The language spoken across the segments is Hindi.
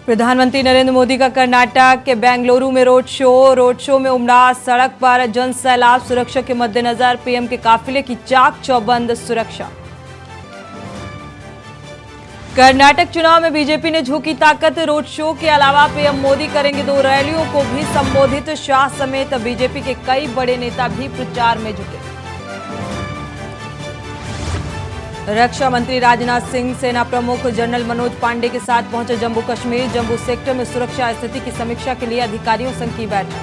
प्रधानमंत्री नरेंद्र मोदी का कर्नाटक के बेंगलुरु में रोड शो में उमड़ा सड़क पर जन सैलाब। सुरक्षा के मद्देनजर पीएम के काफिले की चाक चौबंद सुरक्षा। कर्नाटक चुनाव में बीजेपी ने झोंकी ताकत। रोड शो के अलावा पीएम मोदी करेंगे 2 रैलियों को भी संबोधित। शाह समेत बीजेपी के कई बड़े नेता भी प्रचार में जुटे। रक्षा मंत्री राजनाथ सिंह सेना प्रमुख जनरल मनोज पांडे के साथ पहुंचे जम्मू कश्मीर। जम्मू सेक्टर में सुरक्षा स्थिति की समीक्षा के लिए अधिकारियों संग की बैठक।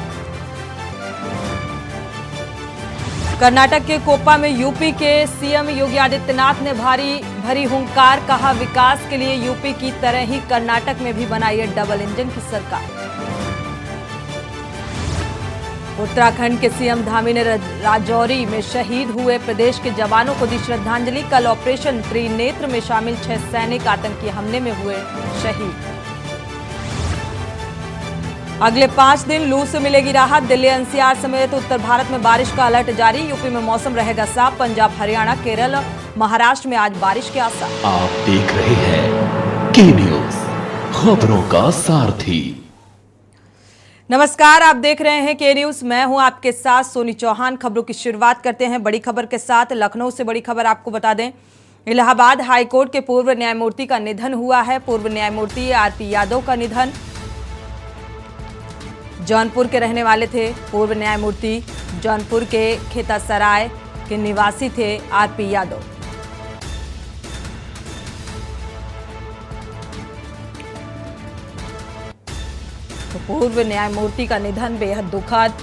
कर्नाटक के कोप्पा में यूपी के सीएम योगी आदित्यनाथ ने भरी हुंकार। कहा, विकास के लिए यूपी की तरह ही कर्नाटक में भी बनाई डबल इंजन की सरकार। उत्तराखंड के सीएम धामी ने राजौरी में शहीद हुए प्रदेश के जवानों को दी श्रद्धांजलि। कल ऑपरेशन त्रिनेत्र में शामिल 6 सैनिक आतंकी हमले में हुए शहीद। अगले 5 दिन लू से मिलेगी राहत। दिल्ली एनसीआर समेत उत्तर भारत में बारिश का अलर्ट जारी। यूपी में मौसम रहेगा साफ। पंजाब, हरियाणा, केरल, महाराष्ट्र में आज बारिश के आसार। आप देख रहे हैं के न्यूज, खबरों का सारथी। नमस्कार, आप देख रहे हैं के न्यूज। मैं हूं आपके साथ सोनी चौहान। खबरों की शुरुआत करते हैं बड़ी खबर के साथ। लखनऊ से बड़ी खबर आपको बता दें, इलाहाबाद हाईकोर्ट के पूर्व न्यायमूर्ति का निधन हुआ है। पूर्व न्यायमूर्ति आरपी यादव का निधन। जौनपुर के रहने वाले थे पूर्व न्यायमूर्ति। जौनपुर के खेतासराय के निवासी थे आरपी यादव। तो पूर्व न्यायमूर्ति का निधन बेहद दुखद।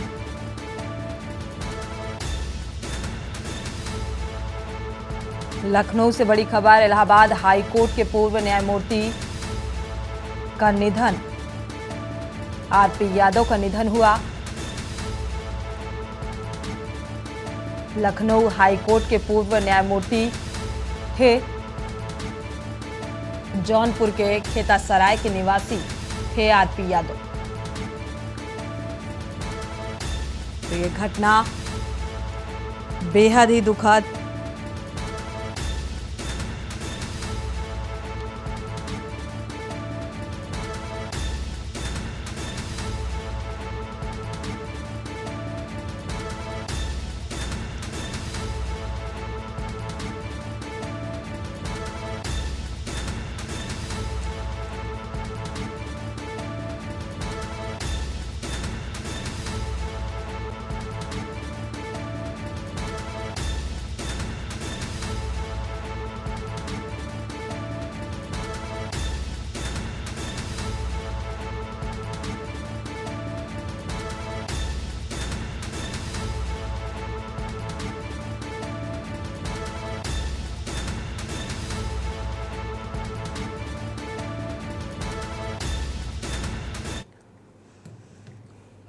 लखनऊ से बड़ी खबर, इलाहाबाद हाईकोर्ट के पूर्व न्यायमूर्ति का निधन, आरपी यादव का निधन हुआ। लखनऊ हाईकोर्ट के पूर्व न्यायमूर्ति थे। जौनपुर के खेतासराय के निवासी थे आरपी यादव। तो ये घटना बेहद ही दुखद।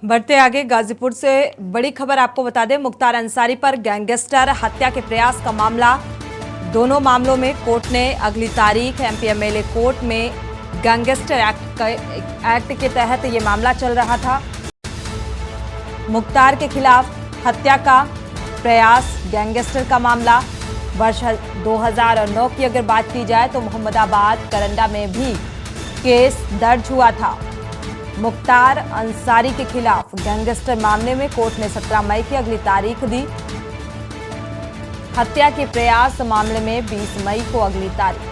बढ़ते आगे, गाजीपुर से बड़ी खबर आपको बता दें, मुख्तार अंसारी पर गैंगस्टर हत्या के प्रयास का मामला। दोनों मामलों में कोर्ट ने अगली तारीख, एमपी एमएलए कोर्ट में गैंगस्टर एक्ट के तहत ये मामला चल रहा था। मुख्तार के खिलाफ हत्या का प्रयास, गैंगस्टर का मामला। वर्ष 2009 की अगर बात की जाए तो मोहम्मदाबाद, करंडा में भी केस दर्ज हुआ था। मुख्तार अंसारी के खिलाफ गैंगस्टर मामले में कोर्ट ने 17 मई की अगली तारीख दी। हत्या के प्रयास मामले में 20 मई को अगली तारीख।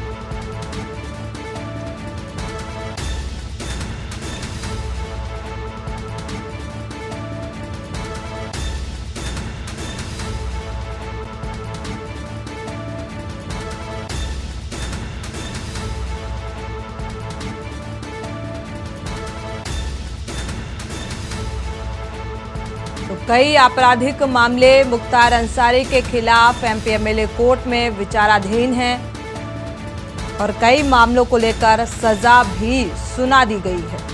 तो कई आपराधिक मामले मुख्तार अंसारी के खिलाफ एमपी एमएलए कोर्ट में विचाराधीन हैं और कई मामलों को लेकर सजा भी सुना दी गई है।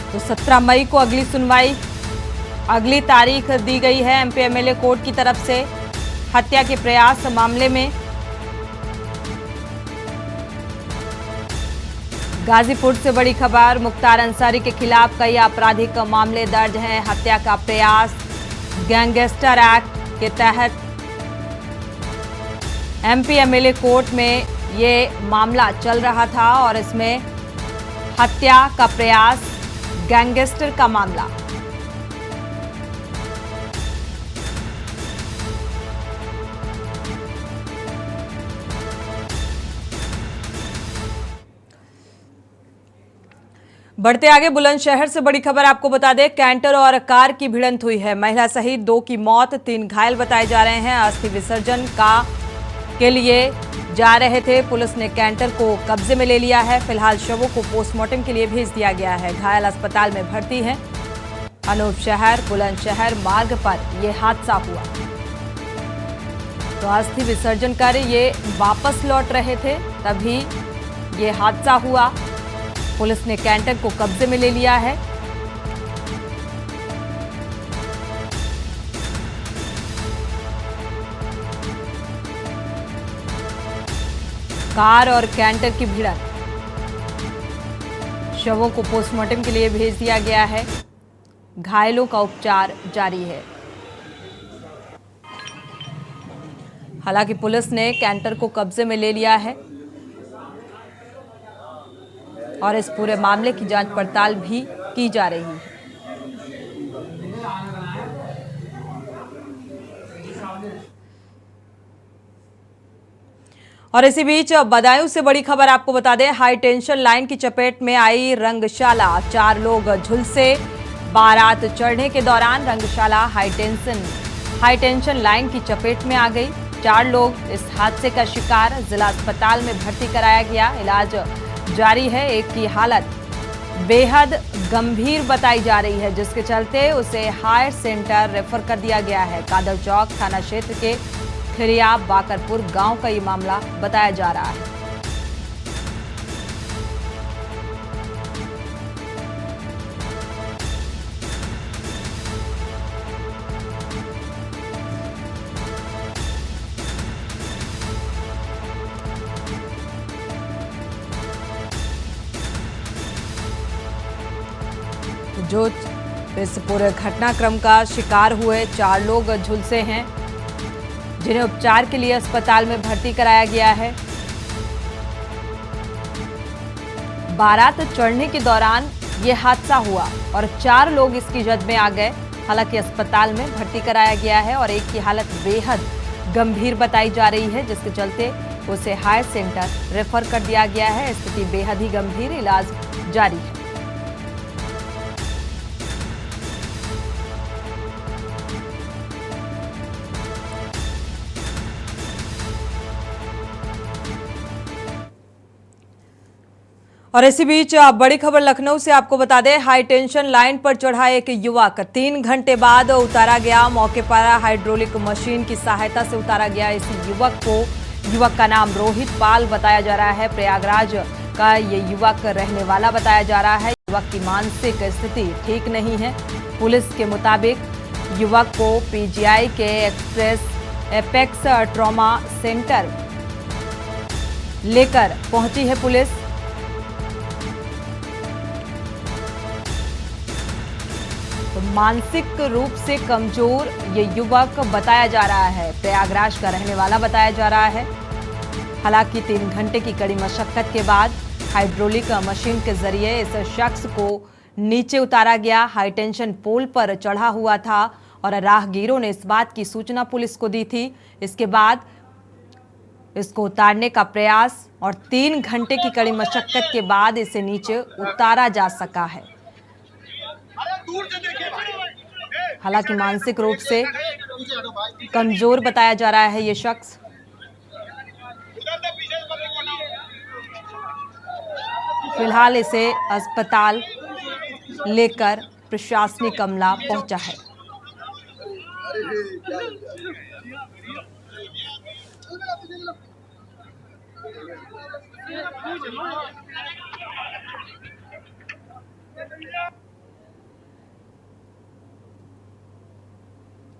तो 17 मई को अगली सुनवाई, अगली तारीख दी गई है एमपी एमएलए कोर्ट की तरफ से हत्या के प्रयास मामले में। गाजीपुर से बड़ी खबर, मुख्तार अंसारी के खिलाफ कई आपराधिक मामले दर्ज हैं। हत्या का प्रयास, गैंगस्टर एक्ट के तहत एमपी एमएलए कोर्ट में ये मामला चल रहा था और इसमें हत्या का प्रयास, गैंगस्टर का मामला। बढ़ते आगे, बुलंदशहर से बड़ी खबर आपको बता दें, कैंटर और कार की भिड़ंत हुई है। महिला सहित 2 की मौत, 3 घायल बताए जा रहे हैं। अस्थि विसर्जन के लिए जा रहे थे। पुलिस ने कैंटर को कब्जे में ले लिया है। फिलहाल शवों को पोस्टमार्टम के लिए भेज दिया गया है। घायल अस्पताल में भर्ती हैं। अनूप शहर बुलंदशहर मार्ग पर यह हादसा हुआ। तो अस्थि विसर्जन कर ये वापस लौट रहे थे, तभी ये हादसा हुआ। पुलिस ने कैंटर को कब्जे में ले लिया है। कार और कैंटर की भिड़ंत, शवों को पोस्टमार्टम के लिए भेज दिया गया है। घायलों का उपचार जारी है। हालांकि पुलिस ने कैंटर को कब्जे में ले लिया है और इस पूरे मामले की जांच पड़ताल भी की जा रही है। और इसी बीच बदायूं से बड़ी खबर आपको बता दें, हाई टेंशन लाइन की चपेट में आई रंगशाला। 4 लोग झुलसे। बारात चढ़ने के दौरान रंगशाला हाई टेंशन लाइन की चपेट में आ गई। 4 लोग इस हादसे का शिकार, जिला अस्पताल में भर्ती कराया गया। इलाज जारी है। एक की हालत बेहद गंभीर बताई जा रही है, जिसके चलते उसे हायर सेंटर रेफर कर दिया गया है। कादर चौक थाना क्षेत्र के खिरिया बाकरपुर गांव का ये मामला बताया जा रहा है। जो इस पूरे घटनाक्रम का शिकार हुए 4 लोग झुलसे हैं, जिन्हें उपचार के लिए अस्पताल में भर्ती कराया गया है। बारात चढ़ने के दौरान यह हादसा हुआ और 4 लोग इसकी जद में आ गए। हालांकि अस्पताल में भर्ती कराया गया है और एक की हालत बेहद गंभीर बताई जा रही है, जिसके चलते उसे हायर सेंटर रेफर कर दिया गया है। स्थिति बेहद ही गंभीर, इलाज जारी है। और इसी बीच बड़ी खबर लखनऊ से आपको बता दें, हाई टेंशन लाइन पर चढ़ा एक युवक 3 घंटे बाद उतारा गया। मौके पर हाइड्रोलिक मशीन की सहायता से उतारा गया इस युवक का नाम रोहित पाल बताया जा रहा है। प्रयागराज का ये युवक रहने वाला बताया जा रहा है। युवक की मानसिक स्थिति ठीक नहीं है। पुलिस के मुताबिक युवक को पीजीआई के एपेक्स ट्रॉमा सेंटर लेकर पहुंची है पुलिस। तो मानसिक रूप से कमजोर ये युवक बताया जा रहा है। प्रयागराज का रहने वाला बताया जा रहा है। हालांकि 3 घंटे की कड़ी मशक्कत के बाद हाइड्रोलिक मशीन के जरिए इस शख्स को नीचे उतारा गया। हाई टेंशन पोल पर चढ़ा हुआ था और राहगीरों ने इस बात की सूचना पुलिस को दी थी। इसके बाद इसको उतारने का प्रयास और 3 घंटे की कड़ी मशक्कत के बाद इसे नीचे उतारा जा सका है। हालांकि मानसिक रूप से कमजोर बताया जा रहा है ये शख्स। फिलहाल इसे अस्पताल लेकर प्रशासनिक अमला पहुंचा है।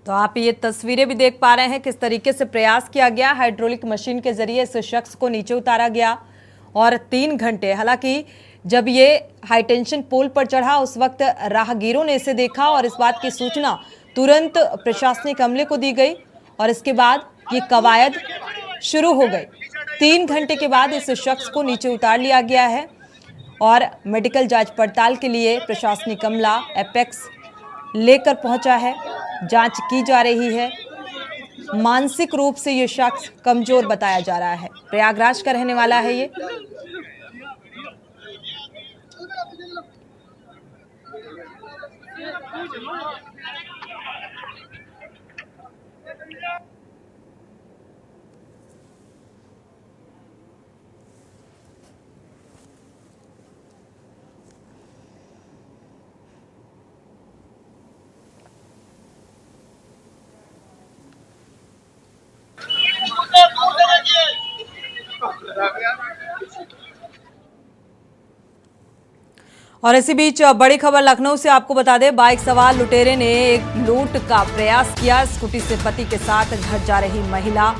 तो आप ये तस्वीरें भी देख पा रहे हैं किस तरीके से प्रयास किया गया। हाइड्रोलिक मशीन के जरिए इस शख्स को नीचे उतारा गया और 3 घंटे, हालांकि जब ये हाईटेंशन पोल पर चढ़ा उस वक्त राहगीरों ने इसे देखा और इस बात की सूचना तुरंत प्रशासनिक अमले को दी गई और इसके बाद ये कवायद शुरू हो गई। 3 घंटे के बाद इस शख्स को नीचे उतार लिया गया है और मेडिकल जांच पड़ताल के लिए प्रशासनिक अमला एपेक्स लेकर पहुंचा है। जांच की जा रही है। मानसिक रूप से ये शख्स कमजोर बताया जा रहा है। प्रयागराज का रहने वाला है ये। और इसी बीच बड़ी खबर लखनऊ से आपको बता दें, बाइक सवार लुटेरे ने एक लूट का प्रयास किया। स्कूटी से पति के साथ घर जा रही महिला,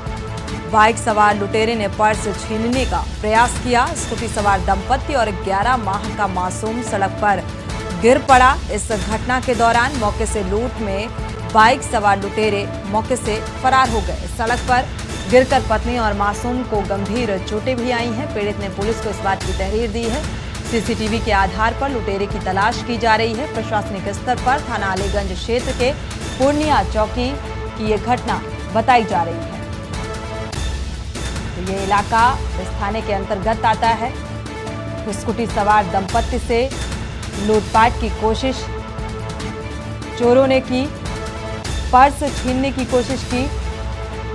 बाइक सवार लुटेरे ने पर्स छीनने का प्रयास किया। स्कूटी सवार दंपति और 11 माह का मासूम सड़क पर गिर पड़ा। इस घटना के दौरान मौके से लूट में बाइक सवार लुटेरे मौके से फरार हो गए। सड़क पर गिरकर पत्नी और मासूम को गंभीर चोटें भी आई हैं। पीड़ित ने पुलिस को इस बात की तहरीर दी है। सीसीटीवी के आधार पर लुटेरे की तलाश की जा रही है। प्रशासनिक स्तर पर थाना अलीगंज क्षेत्र के पूर्णिया चौकी की ये घटना बताई जा रही है। ये इलाका इस थाने के अंतर्गत आता है। स्कूटी सवार दंपत्ति से लूटपाट की कोशिश चोरों ने की, पर्स छीनने की कोशिश की,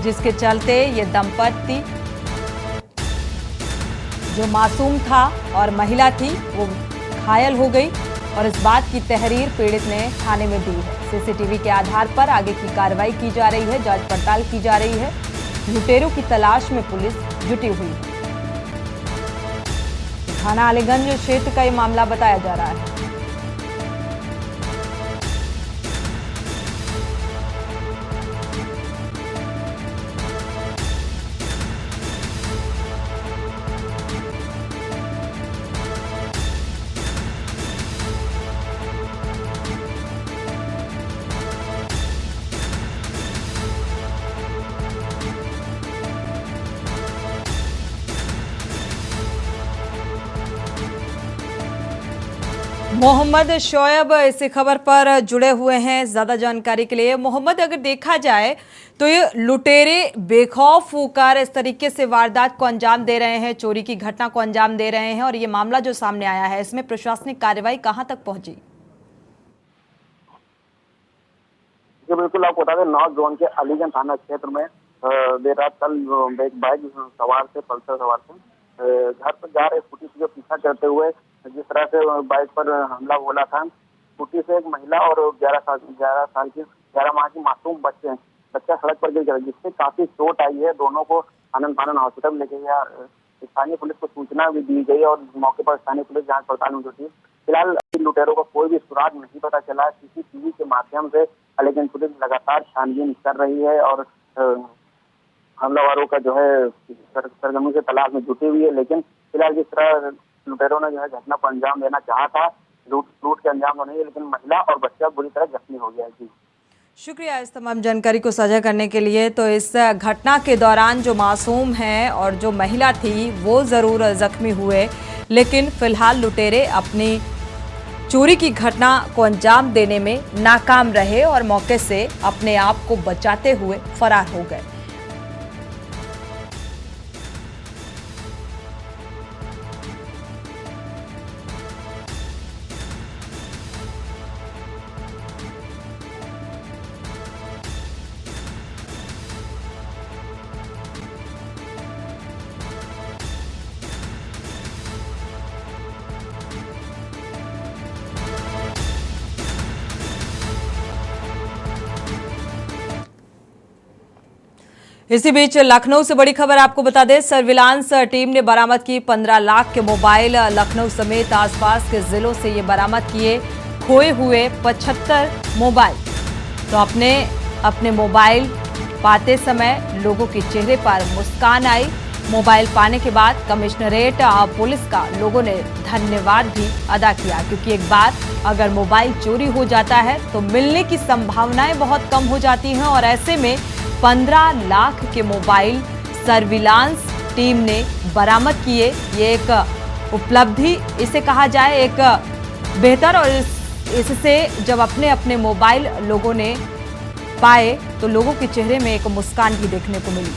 जिसके चलते ये दंपत्ति जो मासूम था और महिला थी वो घायल हो गई और इस बात की तहरीर पीड़ित ने थाने में दी है। सीसीटीवी के आधार पर आगे की कार्रवाई की जा रही है, जांच पड़ताल की जा रही है। लुटेरों की तलाश में पुलिस जुटी हुई है। थाना अलीगंज क्षेत्र का ये मामला बताया जा रहा है। मोहम्मद शोएब इसी खबर पर जुड़े हुए हैं ज्यादा जानकारी के लिए। मोहम्मद, अगर देखा जाए तो ये लुटेरे बेखौफ होकर इस तरीके से वारदात को अंजाम दे रहे हैं, चोरी की घटना को अंजाम दे रहे हैं और ये मामला जो सामने आया है इसमें प्रशासनिक कार्रवाई कहां तक पहुंची? जी बिल्कुल, आपको बता दें नॉर्थ जोन के अलीगंज थाना क्षेत्र में देर रात कल एक बाइक सवार से पल्सर सवार से घर पर जा रहे स्कूटी से जो पीछा करते हुए जिस तरह से बाइक पर हमला बोला था, स्कूटी से एक महिला और 11 माह की मासूम बच्चा सड़क पर गिर गया, जिससे काफी चोट आई है। दोनों को आनंद फानंद हॉस्पिटल लेके गया। स्थानीय पुलिस को सूचना भी दी गई और मौके पर स्थानीय पुलिस जांच पड़ताल में जुटी। फिलहाल लुटेरों का कोई भी सुराग नहीं पता चला। सीसीटीवी के माध्यम से अलीगंज पुलिस लगातार छानबीन कर रही है और हमलावरों का जो है सरगर्मी से तलाश में जुटी हुई है। लेकिन फिलहाल जिस तरह लुटेरों ने जो है घटना को अंजाम देना चाहा था, लूट के अंजाम तो नहीं है, लेकिन महिला और बच्चा बुरी तरह जख्मी हो गया है। शुक्रिया इस तमाम जानकारी को साझा करने के लिए। तो इस घटना के दौरान जो मासूम हैं और जो महिला थी वो ज़रूर जख्मी हुए, लेकिन फिलहाल लुटेरे अपनी चोरी की घटना को अंजाम देने में नाकाम रहे और मौके से अपने आप को बचाते हुए फरार हो गए। इसी बीच लखनऊ से बड़ी खबर आपको बता दें, सर्विलांस टीम ने बरामद की 15 लाख के मोबाइल। लखनऊ समेत आसपास के जिलों से ये बरामद किए खोए हुए 75 मोबाइल। तो अपने मोबाइल पाते समय लोगों के चेहरे पर मुस्कान आई। मोबाइल पाने के बाद कमिश्नरेट पुलिस का लोगों ने धन्यवाद भी अदा किया, क्योंकि एक बार अगर मोबाइल चोरी हो जाता है तो मिलने की संभावनाएं बहुत कम हो जाती हैं। और ऐसे में 15 लाख के मोबाइल सर्विलांस टीम ने बरामद किए। ये एक उपलब्धि इसे कहा जाए, एक बेहतर, और इससे जब अपने अपने मोबाइल लोगों ने पाए तो लोगों के चेहरे में एक मुस्कान भी देखने को मिली।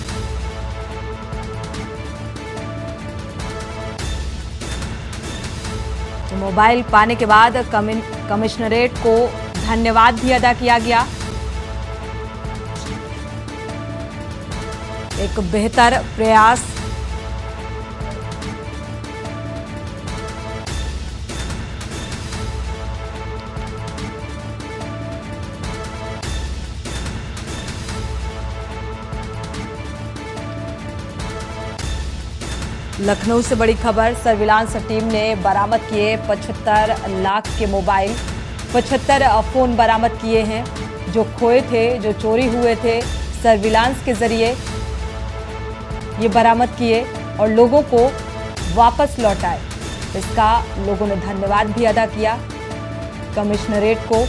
तो मोबाइल पाने के बाद कमिश्नरेट को धन्यवाद भी अदा किया गया। एक बेहतर प्रयास। लखनऊ से बड़ी खबर, सर्विलांस टीम ने बरामद किए 75 लाख के मोबाइल, 75 फोन बरामद किए हैं जो खोए थे, जो चोरी हुए थे। सर्विलांस के जरिए ये बरामद किए और लोगों को वापस लौटाए। इसका लोगों ने धन्यवाद भी अदा किया कमिश्नरेट को।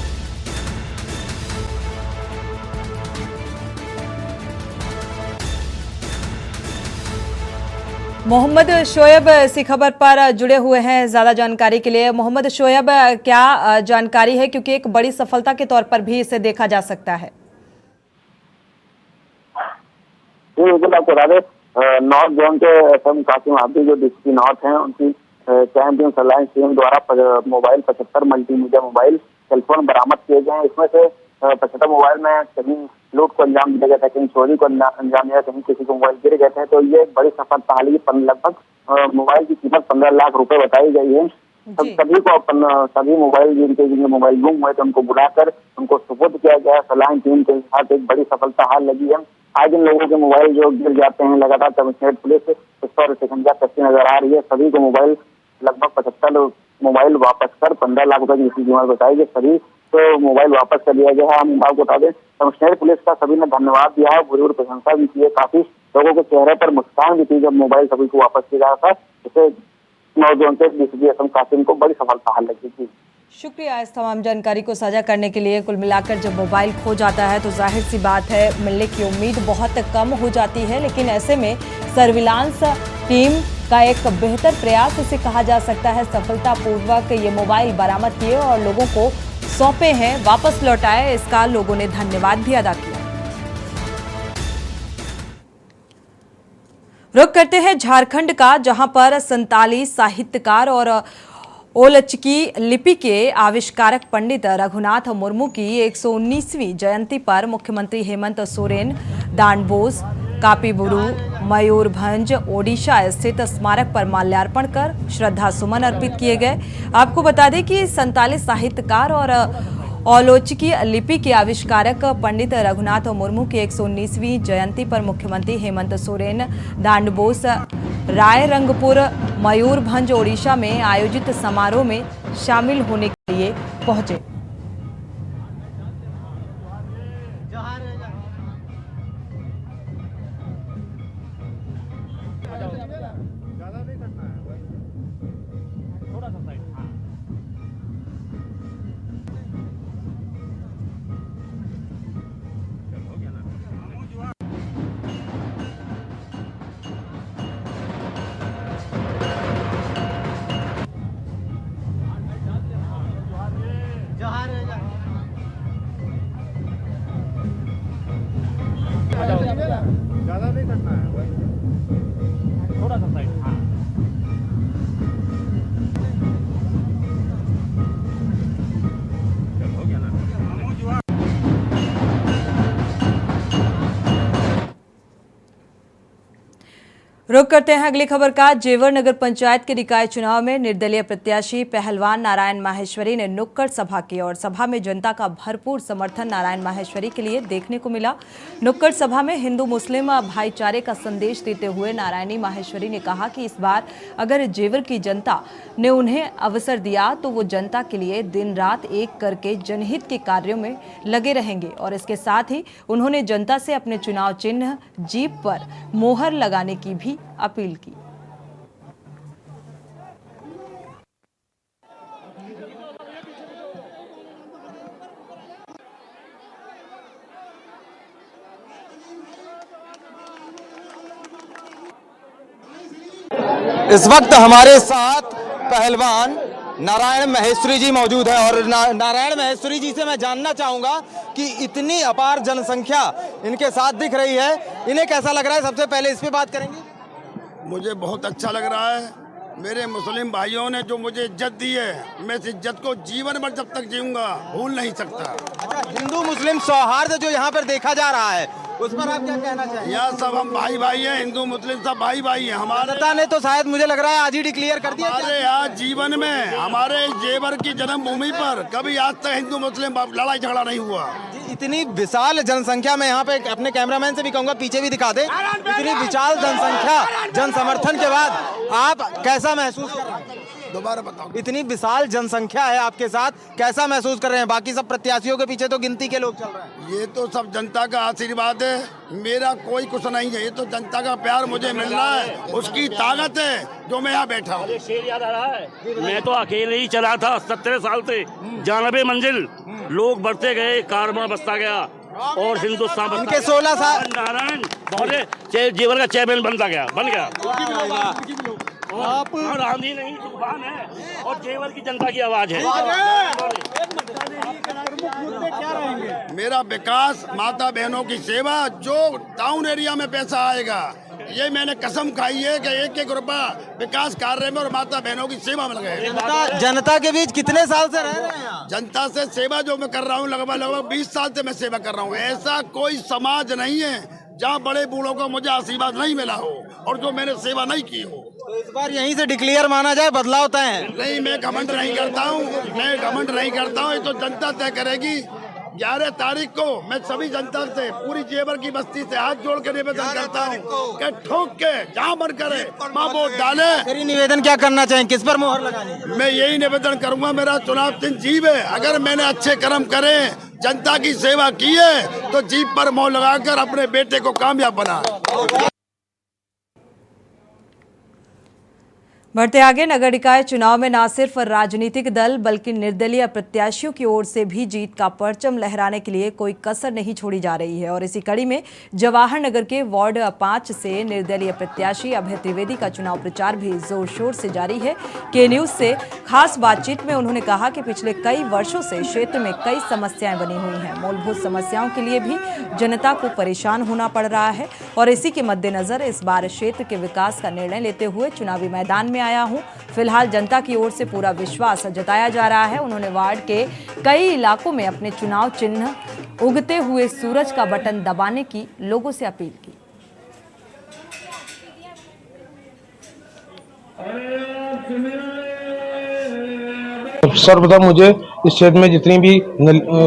मोहम्मद शोएब इसी खबर पर जुड़े हुए हैं ज्यादा जानकारी के लिए। मोहम्मद शोएब, क्या जानकारी है, क्योंकि एक बड़ी सफलता के तौर पर भी इसे देखा जा सकता है। बिल्कुल, आपको बता दें नॉर्थ जोन के एसएम कासिम आबिदी जो डीसीपी नॉर्थ हैं, उनकी चैंपियन सर्विलांस टीम द्वारा मोबाइल 75 मल्टीमीडिया मोबाइल सेलफोन बरामद किए गए हैं। इसमें से 75 मोबाइल में कहीं लूट को अंजाम दिया गया था, कहीं चोरी को अंजाम दिया, कहीं किसी को मोबाइल गिर गए थे। तो ये एक बड़ी सफलता हाल ही लगभग मोबाइल की कीमत 15 लाख रुपए बताई गई है। सभी को सभी मोबाइल जिनके मोबाइल गुम हुए थे उनको बुलाकर उनको सुपुर्द किया गया। सर्विलांस टीम के साथ एक बड़ी सफलता हाल लगी है। आज इन लोगों के मोबाइल जो गिर जाते हैं, लगातार कमिश्नरेट पुलिस इस पर शिकंजा कसती नजर आ रही है। सभी को मोबाइल लगभग 75 मोबाइल वापस कर 15 लाख रुपए की कीमत बताई गई। सभी तो मोबाइल वापस कर दिया गया है। हम आपको बता दें कमिश्नरेट पुलिस का सभी ने धन्यवाद दिया है, बुरी प्रशंसा भी की है। काफी लोगों के चेहरे पर मुस्कान भी थी जब मोबाइल सभी को वापस किया गया था। इसे नौजवान से डीसीपी एसएम कासिम को बड़ी सफलता हाल लगी थी। शुक्रिया इस तमाम जानकारी को साझा करने के लिए। कुल मिलाकर जब मोबाइल खो जाता है तो जाहिर सी बात है मिलने की उम्मीद बहुत कम हो जाती है, लेकिन ऐसे में सर्विलांस टीम का एक बेहतर प्रयास इसे कहा जा सकता है। सफलतापूर्वक ये मोबाइल बरामद किए और लोगों को सौंपे हैं, वापस लौटाए। इसका लोगों ने धन्यवाद भी अदा किया। रुख करते हैं झारखंड का, जहां पर संताली साहित्यकार और ओलचिकी लिपि के आविष्कारक पंडित रघुनाथ मुर्मू की 119वीं जयंती पर मुख्यमंत्री हेमंत सोरेन दांडबोस, कापीबुरू, मयूरभंज, ओडिशा स्थित स्मारक पर माल्यार्पण कर श्रद्धा सुमन अर्पित किए गए। आपको बता दें कि संताली साहित्यकार और औलोचिकी लिपि के आविष्कारक पंडित रघुनाथ मुर्मू की 119वीं जयंती पर मुख्यमंत्री हेमंत सोरेन दांडबोस रायरंगपुर मयूरभंज ओडिशा में आयोजित समारोह में शामिल होने के लिए पहुंचे। ज़्यादा नहीं करना है भाई, थोड़ा सा साइड। हाँ, हो गया ना। रुक करते हैं अगली खबर का। जेवर नगर पंचायत के निकाय चुनाव में निर्दलीय प्रत्याशी पहलवान नारायण माहेश्वरी ने नुक्कड़ सभा की और सभा में जनता का भरपूर समर्थन नारायण माहेश्वरी के लिए देखने को मिला। नुक्कड़ सभा में हिंदू मुस्लिम भाईचारे का संदेश देते हुए नारायणी माहेश्वरी ने कहा कि इस बार अगर जेवर की जनता ने उन्हें अवसर दिया तो वो जनता के लिए दिन रात एक करके जनहित के कार्यों में लगे रहेंगे। और इसके साथ ही उन्होंने जनता से अपने चुनाव चिन्ह जीप पर मोहर लगाने की भी की अपील की। इस वक्त हमारे साथ पहलवान नारायण महेश्वरी जी मौजूद है और नारायण महेश्वरी जी से मैं जानना चाहूंगा कि इतनी अपार जनसंख्या इनके साथ दिख रही है, इन्हें कैसा लग रहा है? सबसे पहले इस पे बात करेंगे। मुझे बहुत अच्छा लग रहा है। मेरे मुस्लिम भाइयों ने जो मुझे इज्जत दी है, मैं इस इज्जत को जीवन भर जब तक जीऊंगा भूल नहीं सकता। अच्छा, हिंदू मुस्लिम सौहार्द जो यहाँ पर देखा जा रहा है उस पर आप क्या कहना चाहेंगे? यहाँ सब हम भाई भाई हैं, हिंदू मुस्लिम सब भाई भाई हैं। हमारे जनता ने तो शायद मुझे लग रहा है आज ही डिक्लेयर कर दिया। हमारे यहाँ जीवन में हमारे जेवर की जन्मभूमि पर कभी आज तक हिंदू मुस्लिम लड़ाई झगड़ा नहीं हुआ। इतनी विशाल जनसंख्या में यहाँ पे अपने कैमरामैन से भी कहूंगा पीछे भी दिखा दे। इतनी विशाल जनसंख्या, जन समर्थन के बाद आप कैसा महसूस कर रहे हैं? दोबारा बताओ। इतनी विशाल जनसंख्या है आपके साथ, कैसा महसूस कर रहे हैं? बाकी सब प्रत्याशियों के पीछे तो गिनती के लोग चल रहे हैं। ये तो सब जनता का आशीर्वाद है, मेरा कोई कुछ नहीं है। ये तो जनता का प्यार मुझे मिल रहा है, उसकी ताकत है जो मैं यहाँ बैठा हूँ। शेर याद आ रहा है, मैं तो अकेले ही चला था 17 साल से, 92 मंजिल, लोग बढ़ते गए, कारवां बसता गया और हिंदुस्तान बसता इनके 16 साल नारायण बहुत जीवन का चैंपियन बन गया। और आंधी नहीं तूफान है और जेवर की जनता की आवाज है। मेरा विकास, माता बहनों की सेवा, जो टाउन एरिया में पैसा आएगा, ये मैंने कसम खाई है कि एक एक रुपया विकास कार्य में और माता बहनों की सेवा में लगाए। जनता के बीच कितने साल से रह रहे हैं? जनता से सेवा जो मैं कर रहा हूँ लगभग 20 साल से मैं सेवा कर रहा हूँ। ऐसा कोई समाज नहीं है जहाँ बड़े बूढ़ों को मुझे आशीर्वाद नहीं मिला हो और जो मैंने सेवा नहीं की हो। तो इस बार यहीं से डिक्लेयर माना जाए, बदलाव तय है? नहीं, मैं घमंड नहीं करता हूँ, मैं घमंड नहीं करता हूँ। ये तो जनता तय करेगी। 11 तारीख को मैं सभी जनता से, पूरी जेवर की बस्ती से हाथ जोड़ के निवेदन करता हूँ कि ठोक के जहाँ मन करे माँ वोट डाले। मेरी निवेदन क्या करना चाहें, किस पर मोहर लगानी? मैं यही निवेदन करूंगा, मेरा चुनाव चिन्ह जीव है। अगर मैंने अच्छे कर्म करे, जनता की सेवा की है, तो जीप पर मोहर लगाकर अपने बेटे को कामयाब बना। बढ़ते आगे, नगर निकाय चुनाव में न सिर्फ राजनीतिक दल बल्कि निर्दलीय प्रत्याशियों की ओर से भी जीत का परचम लहराने के लिए कोई कसर नहीं छोड़ी जा रही है। और इसी कड़ी में जवाहर नगर के वार्ड 5 से निर्दलीय प्रत्याशी अभय त्रिवेदी का चुनाव प्रचार भी जोर शोर से जारी है। के न्यूज से खास बातचीत में उन्होंने कहा कि पिछले कई वर्षों से क्षेत्र में कई समस्याएं बनी हुई हैं। मूलभूत समस्याओं के लिए भी जनता को परेशान होना पड़ रहा है और इसी के मद्देनजर इस बार क्षेत्र के विकास का निर्णय लेते हुए चुनावी मैदान में आया हूं। फिलहाल जनता की ओर से पूरा विश्वास जताया जा रहा है। उन्होंने वार्ड के कई इलाकों में अपने चुनाव चिन्ह उगते हुए सूरज का बटन दबाने की लोगों से अपील की। सर्वप्रथम मुझे इस क्षेत्र में जितनी भी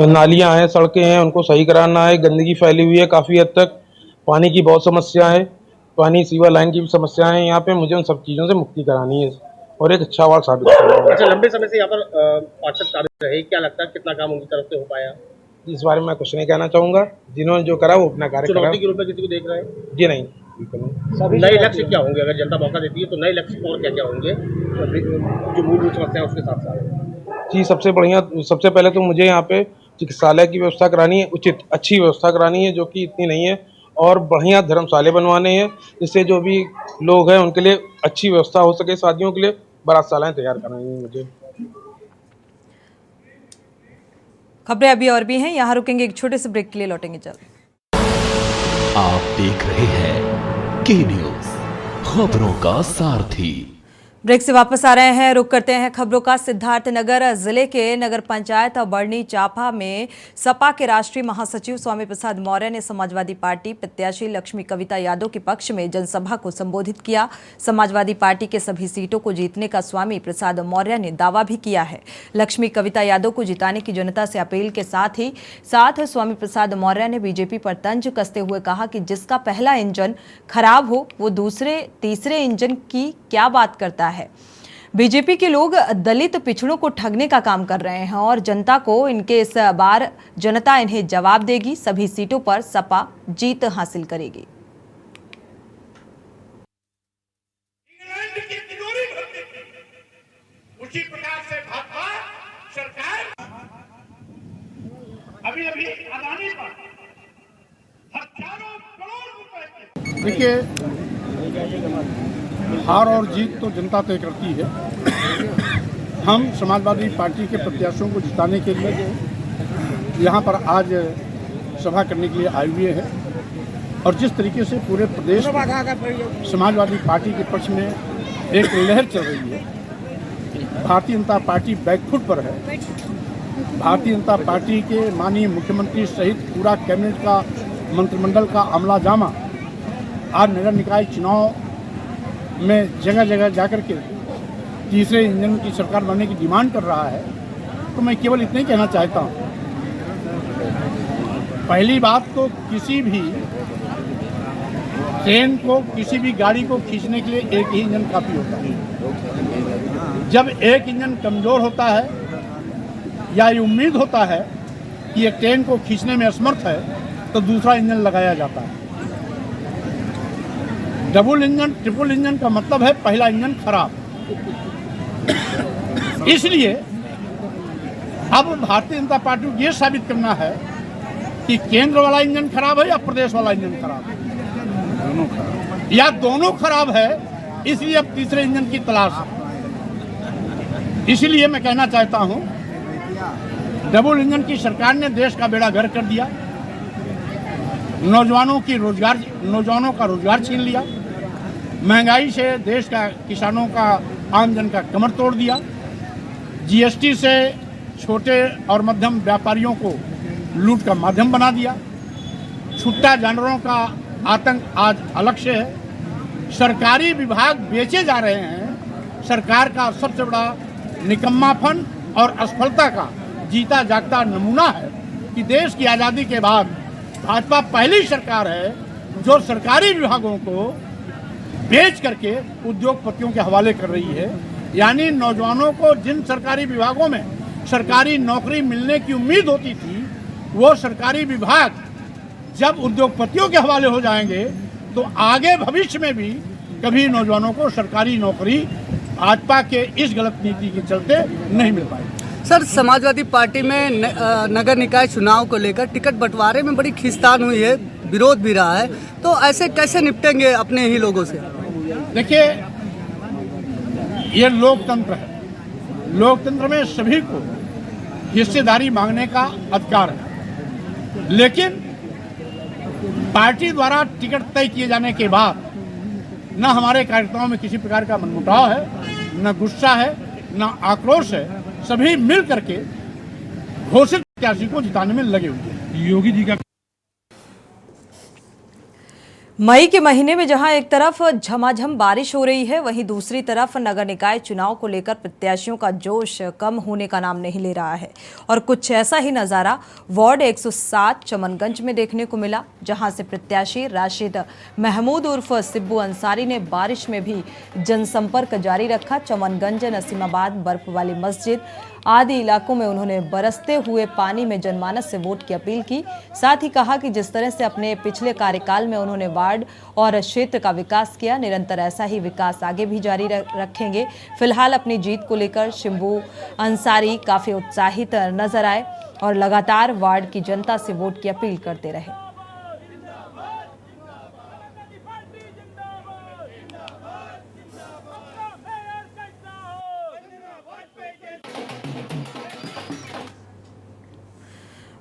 नालियां हैं, सड़कें हैं, उनको सही कराना है। गंदगी फैली हुई है, काफ़ी हद तक पानी की बहुत समस्या है, पानी सीवर लाइन की भी समस्या है। यहाँ पे मुझे उन सब चीज़ों से मुक्ति करानी है और एक अच्छा वार्ड साबित करना है। अच्छा, लंबे समय से यहाँ पर पार्षद कार्य रहे, क्या लगता है कितना काम उनकी तरफ से हो पाया? इस बारे में मैं कुछ नहीं कहना चाहूँगा। जिन्होंने जो करा वो अपना कार्य करा। चुनौती के रूप में किसी को देख रहे हैं? जी नहीं, नए लक्ष्य क्या होंगे अगर जनता मौका देती है तो? नए लक्ष्य और क्या क्या होंगे जो मूलभूत समस्या है उसके साथ साथ? जी, सबसे पहले तो मुझे यहाँ पे चिकित्सालय की व्यवस्था करानी है, उचित अच्छी व्यवस्था करानी है जो कि इतनी नहीं है, और बढ़िया धर्मशाले बनवाने हैं जिससे जो भी लोग हैं उनके लिए अच्छी व्यवस्था हो सके। शादियों के लिए बारातशालाएं तैयार करानी है मुझे। खबरें अभी और भी हैं, यहाँ रुकेंगे, एक छोटे से ब्रेक के लिए लौटेंगे जल्द। आप देख रहे हैं के न्यूज, खबरों का सारथी। ब्रेक से वापस आ रहे हैं, रुक करते हैं खबरों का। सिद्धार्थनगर जिले के नगर पंचायत और बरनी चापा में सपा के राष्ट्रीय महासचिव स्वामी प्रसाद मौर्य ने समाजवादी पार्टी प्रत्याशी लक्ष्मी कविता यादव के पक्ष में जनसभा को संबोधित किया। समाजवादी पार्टी के सभी सीटों को जीतने का स्वामी प्रसाद मौर्य ने दावा भी किया है। लक्ष्मी कविता यादव को जिताने की जनता से अपील के साथ स्वामी प्रसाद मौर्य ने बीजेपी पर तंज कसते हुए कहा कि जिसका पहला इंजन खराब हो वो दूसरे तीसरे इंजन की क्या बात करता है। बीजेपी के लोग दलित पिछड़ों को ठगने का काम कर रहे हैं और जनता को इनके इस बार जनता इन्हें जवाब देगी। सभी सीटों पर सपा जीत हासिल करेगी। देखिए, हार और जीत तो जनता तय करती है। हम समाजवादी पार्टी के प्रत्याशियों को जिताने के लिए यहाँ पर आज सभा करने के लिए आए हुए हैं और जिस तरीके से पूरे प्रदेश में समाजवादी पार्टी के पक्ष में एक लहर चल रही है, भारतीय जनता पार्टी बैकफुट पर है। भारतीय जनता पार्टी के माननीय मुख्यमंत्री सहित पूरा कैबिनेट का मंत्रिमंडल का अमला जामा आज नगर निकाय चुनाव में जगह जगह जाकर के तीसरे इंजन की सरकार बनने की डिमांड कर रहा है। तो मैं केवल इतना ही कहना चाहता हूँ, पहली बात तो किसी भी ट्रेन को, किसी भी गाड़ी को खींचने के लिए एक ही इंजन काफ़ी होता है। जब एक इंजन कमज़ोर होता है या ये उम्मीद होता है कि एक ट्रेन को खींचने में असमर्थ है तो दूसरा इंजन लगाया जाता है। डबल इंजन, ट्रिपल इंजन का मतलब है पहला इंजन खराब। इसलिए अब भारतीय जनता पार्टी को ये साबित करना है कि केंद्र वाला इंजन खराब है या प्रदेश वाला इंजन खराब है, दोनों खराब, या दोनों खराब है। इसलिए अब तीसरे इंजन की तलाश है। इसलिए मैं कहना चाहता हूं, डबल इंजन की सरकार ने देश का बेड़ा गर्क कर दिया, नौजवानों का रोजगार छीन लिया, महंगाई से देश का, किसानों का, आम जन का कमर तोड़ दिया, जीएसटी से छोटे और मध्यम व्यापारियों को लूट का माध्यम बना दिया, छुट्टा जानवरों का आतंक आज अलग से है, सरकारी विभाग बेचे जा रहे हैं। सरकार का सबसे बड़ा निकम्मापन और असफलता का जीता जागता नमूना है कि देश की आज़ादी के बाद भाजपा पहली सरकार है जो सरकारी विभागों को बेच करके उद्योगपतियों के हवाले कर रही है। यानी नौजवानों को जिन सरकारी विभागों में सरकारी नौकरी मिलने की उम्मीद होती थी, वो सरकारी विभाग जब उद्योगपतियों के हवाले हो जाएंगे तो आगे भविष्य में भी कभी नौजवानों को सरकारी नौकरी भाजपा के इस गलत नीति के चलते नहीं मिल पाएगी। सर, समाजवादी पार्टी में नगर निकाय चुनाव को लेकर टिकट बंटवारे में बड़ी खींचतान हुई है, विरोध भी रहा है, तो ऐसे कैसे निपटेंगे अपने ही लोगों से? देखिए, ये लोकतंत्र है। लोकतंत्र में सभी को हिस्सेदारी मांगने का अधिकार है, लेकिन पार्टी द्वारा टिकट तय किए जाने के बाद न हमारे कार्यकर्ताओं में किसी प्रकार का मनमुटाव है, न गुस्सा है, न आक्रोश है। सभी मिल करके घोषित प्रत्याशी को जिताने में लगे हुए हैं। योगी जी का मई के महीने में जहां एक तरफ झमाझम बारिश हो रही है, वहीं दूसरी तरफ नगर निकाय चुनाव को लेकर प्रत्याशियों का जोश कम होने का नाम नहीं ले रहा है। और कुछ ऐसा ही नज़ारा वार्ड 107 चमनगंज में देखने को मिला, जहां से प्रत्याशी राशिद महमूद उर्फ सिब्बू अंसारी ने बारिश में भी जनसंपर्क जारी रखा। चमनगंज, नसीमाबाद, बर्फ वाली मस्जिद आदि इलाकों में उन्होंने बरसते हुए पानी में जनमानस से वोट की अपील की। साथ ही कहा कि जिस तरह से अपने पिछले कार्यकाल में उन्होंने वार्ड और क्षेत्र का विकास किया, निरंतर ऐसा ही विकास आगे भी जारी रखेंगे। फिलहाल अपनी जीत को लेकर सिब्बू अंसारी काफ़ी उत्साहित नजर आए और लगातार वार्ड की जनता से वोट की अपील करते रहे।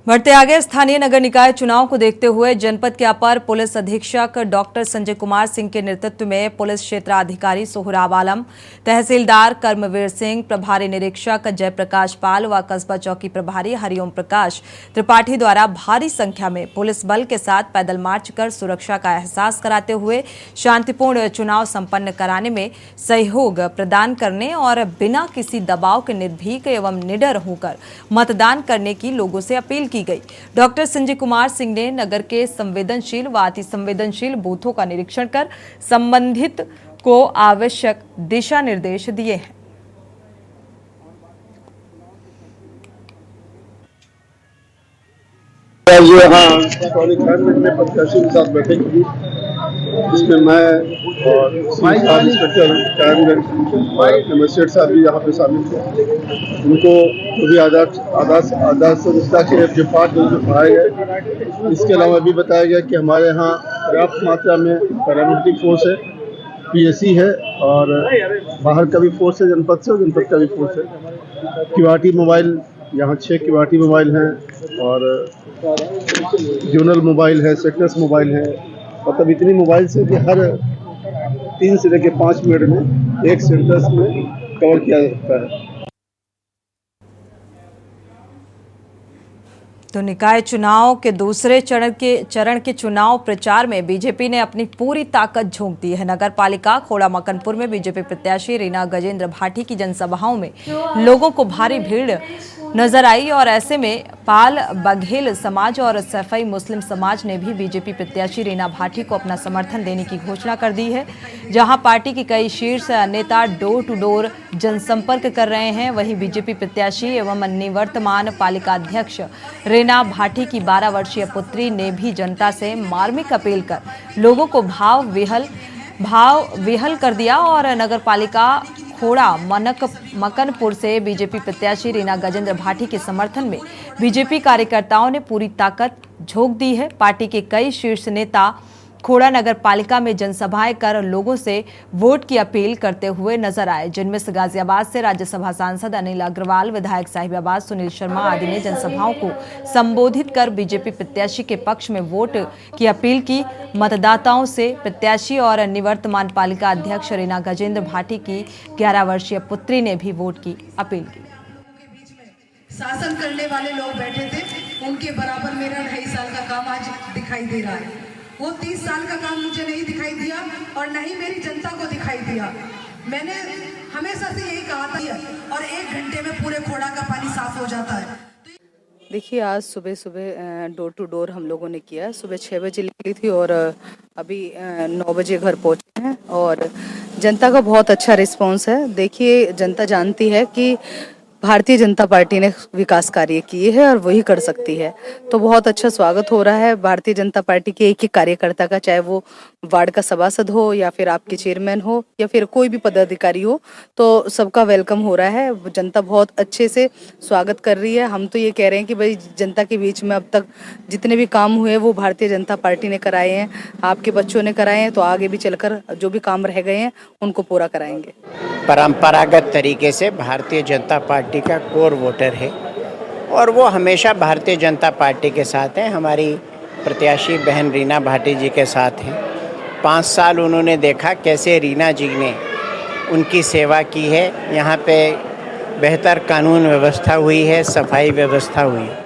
बढ़ते आगे, स्थानीय नगर निकाय चुनाव को देखते हुए जनपद के अपर पुलिस अधीक्षक डॉक्टर संजय कुमार सिंह के नेतृत्व में पुलिस क्षेत्राधिकारी सोहराब आलम, तहसीलदार कर्मवीर सिंह, प्रभारी निरीक्षक जयप्रकाश पाल व कस्बा चौकी प्रभारी हरिओम प्रकाश त्रिपाठी द्वारा भारी संख्या में पुलिस बल के साथ पैदल मार्च कर सुरक्षा का एहसास कराते हुए शांतिपूर्ण चुनाव संपन्न कराने में सहयोग प्रदान करने और बिना किसी दबाव के निर्भीक एवं निडर होकर मतदान करने की लोगों से अपील की गई। डॉक्टर संजय कुमार सिंह ने नगर के संवेदनशील व अति संवेदनशील बूथों का निरीक्षण कर संबंधित को आवश्यक दिशा निर्देश दिए हैं। यहाँ कैबिनेट में प्रत्याशी के साथ बैठेंगे, जिसमें मैं और सब इंस्पेक्टर क्राइम मजिस्ट्रेट साहब भी यहाँ पे शामिल थे। उनको जो भी आधार संस्था के जो पाठ जो पढ़ाए गए, इसके अलावा भी बताया गया कि हमारे यहाँ पर्याप्त मात्रा में पैरामिलिट्री फोर्स है, PSC है और बाहर का भी फोर्स है, जनपद से और जनपद का भी फोर्स है। क्यूआरटी मोबाइल यहाँ 6 क्यूआरटी मोबाइल हैं और जोनल मोबाइल है, सेक्टर्स मोबाइल है। मतलब इतनी मोबाइल से कि हर 3 से लेकर 5 मिनट में एक सेंटर्स में कवर किया जाता है। तो निकाय चुनाव के दूसरे चरण के चुनाव प्रचार में बीजेपी ने अपनी पूरी ताकत झोंक दी है। नगर पालिका खोड़ा मकनपुर में बीजेपी प्रत्याशी रीना गजेंद्र भाटी की जनसभाओं में लोगों को भारी भीड़ नजर आई और ऐसे में पाल बघेल समाज और सफाई मुस्लिम समाज ने भी बीजेपी प्रत्याशी रीना भाटी को अपना समर्थन देने की घोषणा कर दी है। जहां पार्टी के कई शीर्ष नेता डोर टू डोर जनसंपर्क कर रहे हैं, वहीं बीजेपी प्रत्याशी एवं निवर्तमान पालिका अध्यक्ष रीना भाटी की 12 वर्षीय पुत्री ने भी जनता से मार्मिक अपील कर लोगों को भाव विहल कर दिया और नगर पालिका खोड़ा मकनपुर से बीजेपी प्रत्याशी रीना गजेंद्र भाटी के समर्थन में बीजेपी कार्यकर्ताओं ने पूरी ताकत झोंक दी है। पार्टी के कई शीर्ष नेता खोड़ा नगर पालिका में जनसभाएं कर लोगों से वोट की अपील करते हुए नजर आए, जिनमें से गाजियाबाद से राज्यसभा सांसद अनिल अग्रवाल, विधायक साहिबाबाद सुनील शर्मा आदि ने जनसभाओं को संबोधित कर बीजेपी प्रत्याशी के पक्ष में वोट की अपील की। मतदाताओं से प्रत्याशी और निवर्तमान पालिका अध्यक्ष रीना गजेंद्र भाटी की 11 वर्षीय पुत्री ने भी वोट की अपील की। शासन करने वाले लोग बैठे थे, उनके बराबर मेरा 2.5 साल का काम आज दिखाई दे रहा है। वो 30 साल का काम मुझे नहीं दिखाई दिया और न ही मेरी जनता को दिखाई दिया। मैंने हमेशा से यही कहा था और 1 घंटे में पूरे खोड़ा का पानी साफ हो जाता है। देखिए, आज सुबह डोर टू डोर हम लोगों ने किया। सुबह 6 बजे निकली थी और अभी 9 बजे घर पहुंचे हैं और जनता का बहुत अच्छा रिस्पांस है। देखिए, जनता जानती है कि भारतीय जनता पार्टी ने विकास कार्य किए हैं और वही कर सकती है, तो बहुत अच्छा स्वागत हो रहा है भारतीय जनता पार्टी के एक ही कार्यकर्ता का, चाहे वो वार्ड का सभासद हो या फिर आपके चेयरमैन हो या फिर कोई भी पदाधिकारी हो, तो सबका वेलकम हो रहा है। जनता बहुत अच्छे से स्वागत कर रही है। हम तो ये कह रहे हैं कि भाई जनता के बीच में अब तक जितने भी काम हुए वो भारतीय जनता पार्टी ने कराए हैं, आपके बच्चों ने कराए हैं, तो आगे भी चलकर जो भी काम रह गए हैं उनको पूरा कराएंगे। परंपरागत तरीके से भारतीय जनता पार्टी का कोर वोटर है और वो हमेशा भारतीय जनता पार्टी के साथ हैं। हमारी प्रत्याशी बहन रीना भाटी जी के साथ हैं। 5 साल उन्होंने देखा कैसे रीना जी ने उनकी सेवा की है। यहाँ पे बेहतर कानून व्यवस्था हुई है, सफाई व्यवस्था हुई है,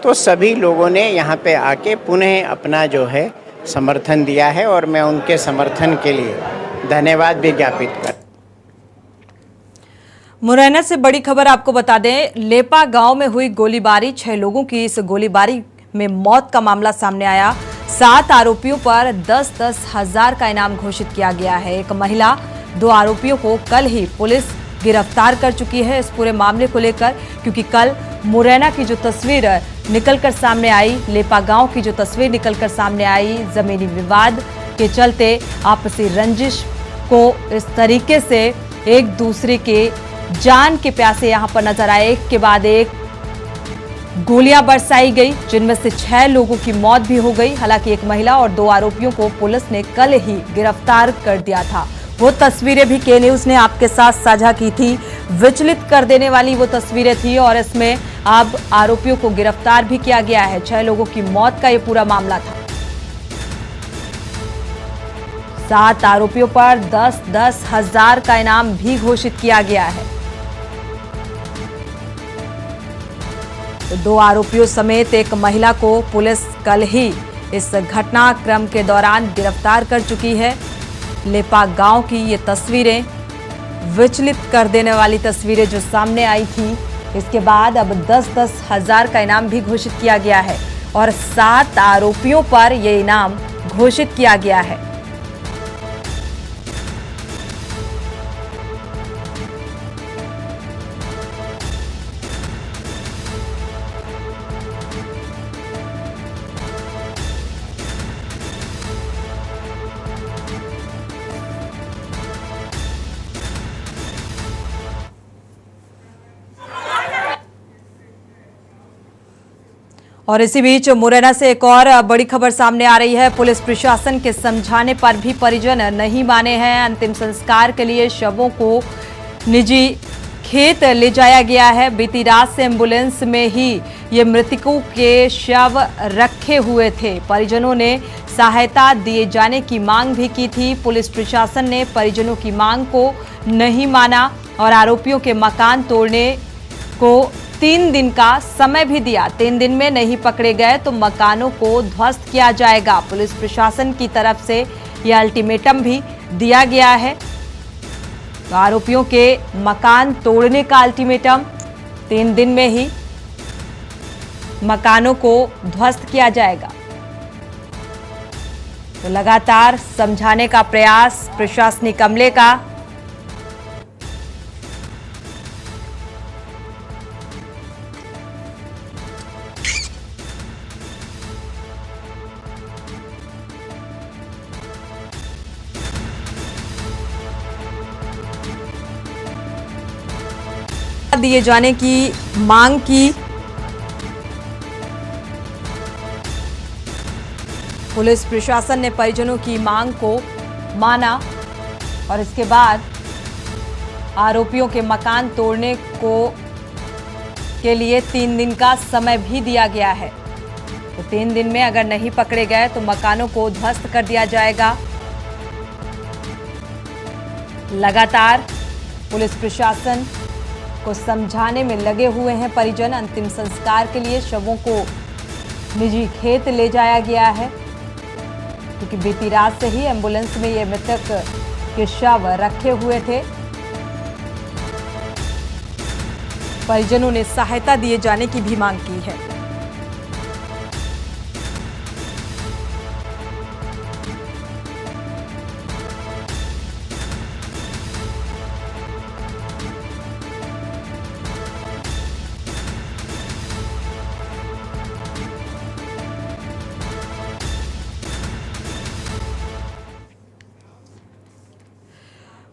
तो सभी लोगों ने यहाँ पे आके पुनः अपना जो है समर्थन दिया है और मैं उनके समर्थन के लिए धन्यवाद भी ज्ञापित कर। मुरैना से बड़ी खबर आपको बता दें, लेपा गांव में हुई गोलीबारी, 6 लोगों की इस गोलीबारी में मौत का मामला सामने आया। 7 आरोपियों पर 10-10 हजार का इनाम घोषित किया गया है। एक महिला, 2 आरोपियों को कल ही पुलिस गिरफ्तार कर चुकी है इस पूरे मामले को लेकर, क्योंकि कल मुरैना की जो तस्वीर निकलकर सामने आई, लेपा गांव की जो तस्वीर निकलकर सामने आई, जमीनी विवाद के चलते आपसी रंजिश को इस तरीके से एक दूसरे के जान के प्यासे यहां पर नजर आए। एक के बाद एक गोलियां बरसाई गई, जिनमें से 6 लोगों की मौत भी हो गई। हालांकि एक महिला और 2 आरोपियों को पुलिस ने कल ही गिरफ्तार कर दिया था। वो तस्वीरें भी के न्यूज ने आपके साथ साझा की थी। विचलित कर देने वाली वो तस्वीरें थी और इसमें अब आरोपियों को गिरफ्तार भी किया गया है। 6 लोगों की मौत का ये पूरा मामला था। 7 आरोपियों पर 10-10 हजार का इनाम भी घोषित किया गया है। 2 आरोपियों समेत एक महिला को पुलिस कल ही इस घटनाक्रम के दौरान गिरफ्तार कर चुकी है। लेपा गांव की ये तस्वीरें, विचलित कर देने वाली तस्वीरें जो सामने आई थी, इसके बाद अब 10-10 हजार का इनाम भी घोषित किया गया है और 7 आरोपियों पर यह इनाम घोषित किया गया है। और इसी बीच मुरैना से एक और बड़ी खबर सामने आ रही है। पुलिस प्रशासन के समझाने पर भी परिजन नहीं माने हैं। अंतिम संस्कार के लिए शवों को निजी खेत ले जाया गया है। बीती रात से एम्बुलेंस में ही ये मृतकों के शव रखे हुए थे। परिजनों ने सहायता दिए जाने की मांग भी की थी। पुलिस प्रशासन ने परिजनों की मांग को नहीं माना और आरोपियों के मकान तोड़ने को 3 दिन का समय भी दिया। 3 दिन में नहीं पकड़े गए तो मकानों को ध्वस्त किया जाएगा। पुलिस प्रशासन की तरफ से यह अल्टीमेटम भी दिया गया है। तो आरोपियों के मकान तोड़ने का अल्टीमेटम, 3 दिन में ही मकानों को ध्वस्त किया जाएगा। तो लगातार समझाने का प्रयास प्रशासनिक अमले का। दिए जाने की मांग की। पुलिस प्रशासन ने परिजनों की मांग को माना और इसके बाद आरोपियों के मकान तोड़ने के लिए 3 दिन का समय भी दिया गया है। तो 3 दिन में अगर नहीं पकड़े गए तो मकानों को ध्वस्त कर दिया जाएगा। लगातार पुलिस प्रशासन को समझाने में लगे हुए हैं परिजन। अंतिम संस्कार के लिए शवों को निजी खेत ले जाया गया है, क्योंकि बीती रात से ही एम्बुलेंस में ये मृतक के शव रखे हुए थे। परिजनों ने सहायता दिए जाने की भी मांग की है।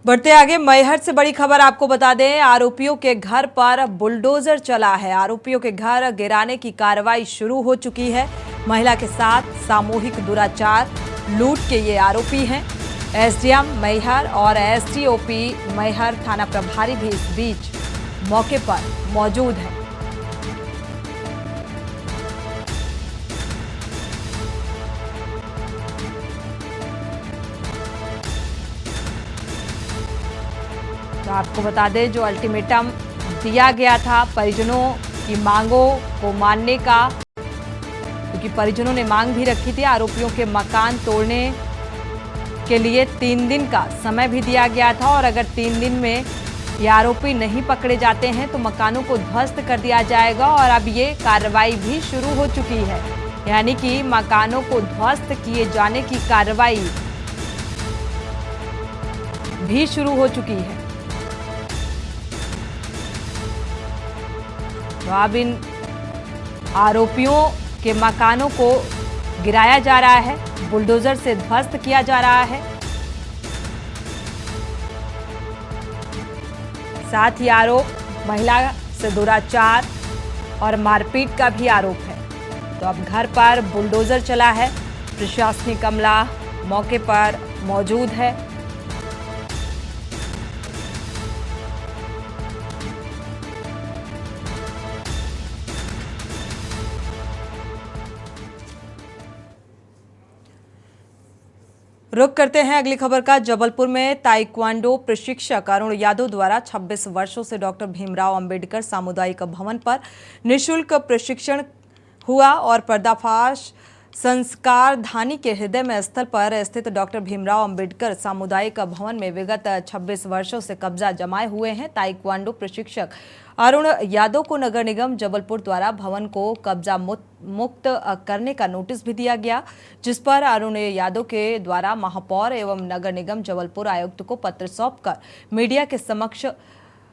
बढ़ते आगे, मैहर से बड़ी खबर आपको बता दें। आरोपियों के घर पर बुलडोजर चला है। आरोपियों के घर गिराने की कार्रवाई शुरू हो चुकी है। महिला के साथ सामूहिक दुराचार, लूट के ये आरोपी हैं। एसडीएम मैहर और एसडीओपी मैहर थाना प्रभारी भी इस बीच मौके पर मौजूद हैं। तो आपको बता दें, जो अल्टीमेटम दिया गया था परिजनों की मांगों को मानने का, क्योंकि परिजनों ने मांग भी रखी थी। आरोपियों के मकान तोड़ने के लिए 3 दिन का समय भी दिया गया था और अगर 3 दिन में ये आरोपी नहीं पकड़े जाते हैं तो मकानों को ध्वस्त कर दिया जाएगा। और अब ये कार्रवाई भी शुरू हो चुकी है, यानी कि मकानों को ध्वस्त किए जाने की कार्रवाई भी शुरू हो चुकी है। तो अब इन आरोपियों के मकानों को गिराया जा रहा है, बुलडोजर से ध्वस्त किया जा रहा है। साथ ही आरोप महिला से दुराचार और मारपीट का भी आरोप है। तो अब घर पर बुलडोजर चला है। प्रशासनिक अमला मौके पर मौजूद है। रुक करते हैं अगली खबर का। जबलपुर में ताइक्वांडो प्रशिक्षक अरुण यादव द्वारा 26 वर्षों से डॉक्टर भीमराव अंबेडकर सामुदायिक भवन पर निःशुल्क प्रशिक्षण हुआ और पर्दाफाश संस्कार धानी के हृदय में स्थल पर स्थित डॉक्टर भीमराव अंबेडकर सामुदायिक भवन में विगत 26 वर्षों से कब्जा जमाए हुए हैं। ताइक्वांडो प्रशिक्षक अरुण यादव को नगर निगम जबलपुर द्वारा भवन को कब्जा मुक्त करने का नोटिस भी दिया गया, जिस पर अरुण यादव के द्वारा महापौर एवं नगर निगम जबलपुर आयुक्त को पत्र सौंपकर मीडिया के समक्ष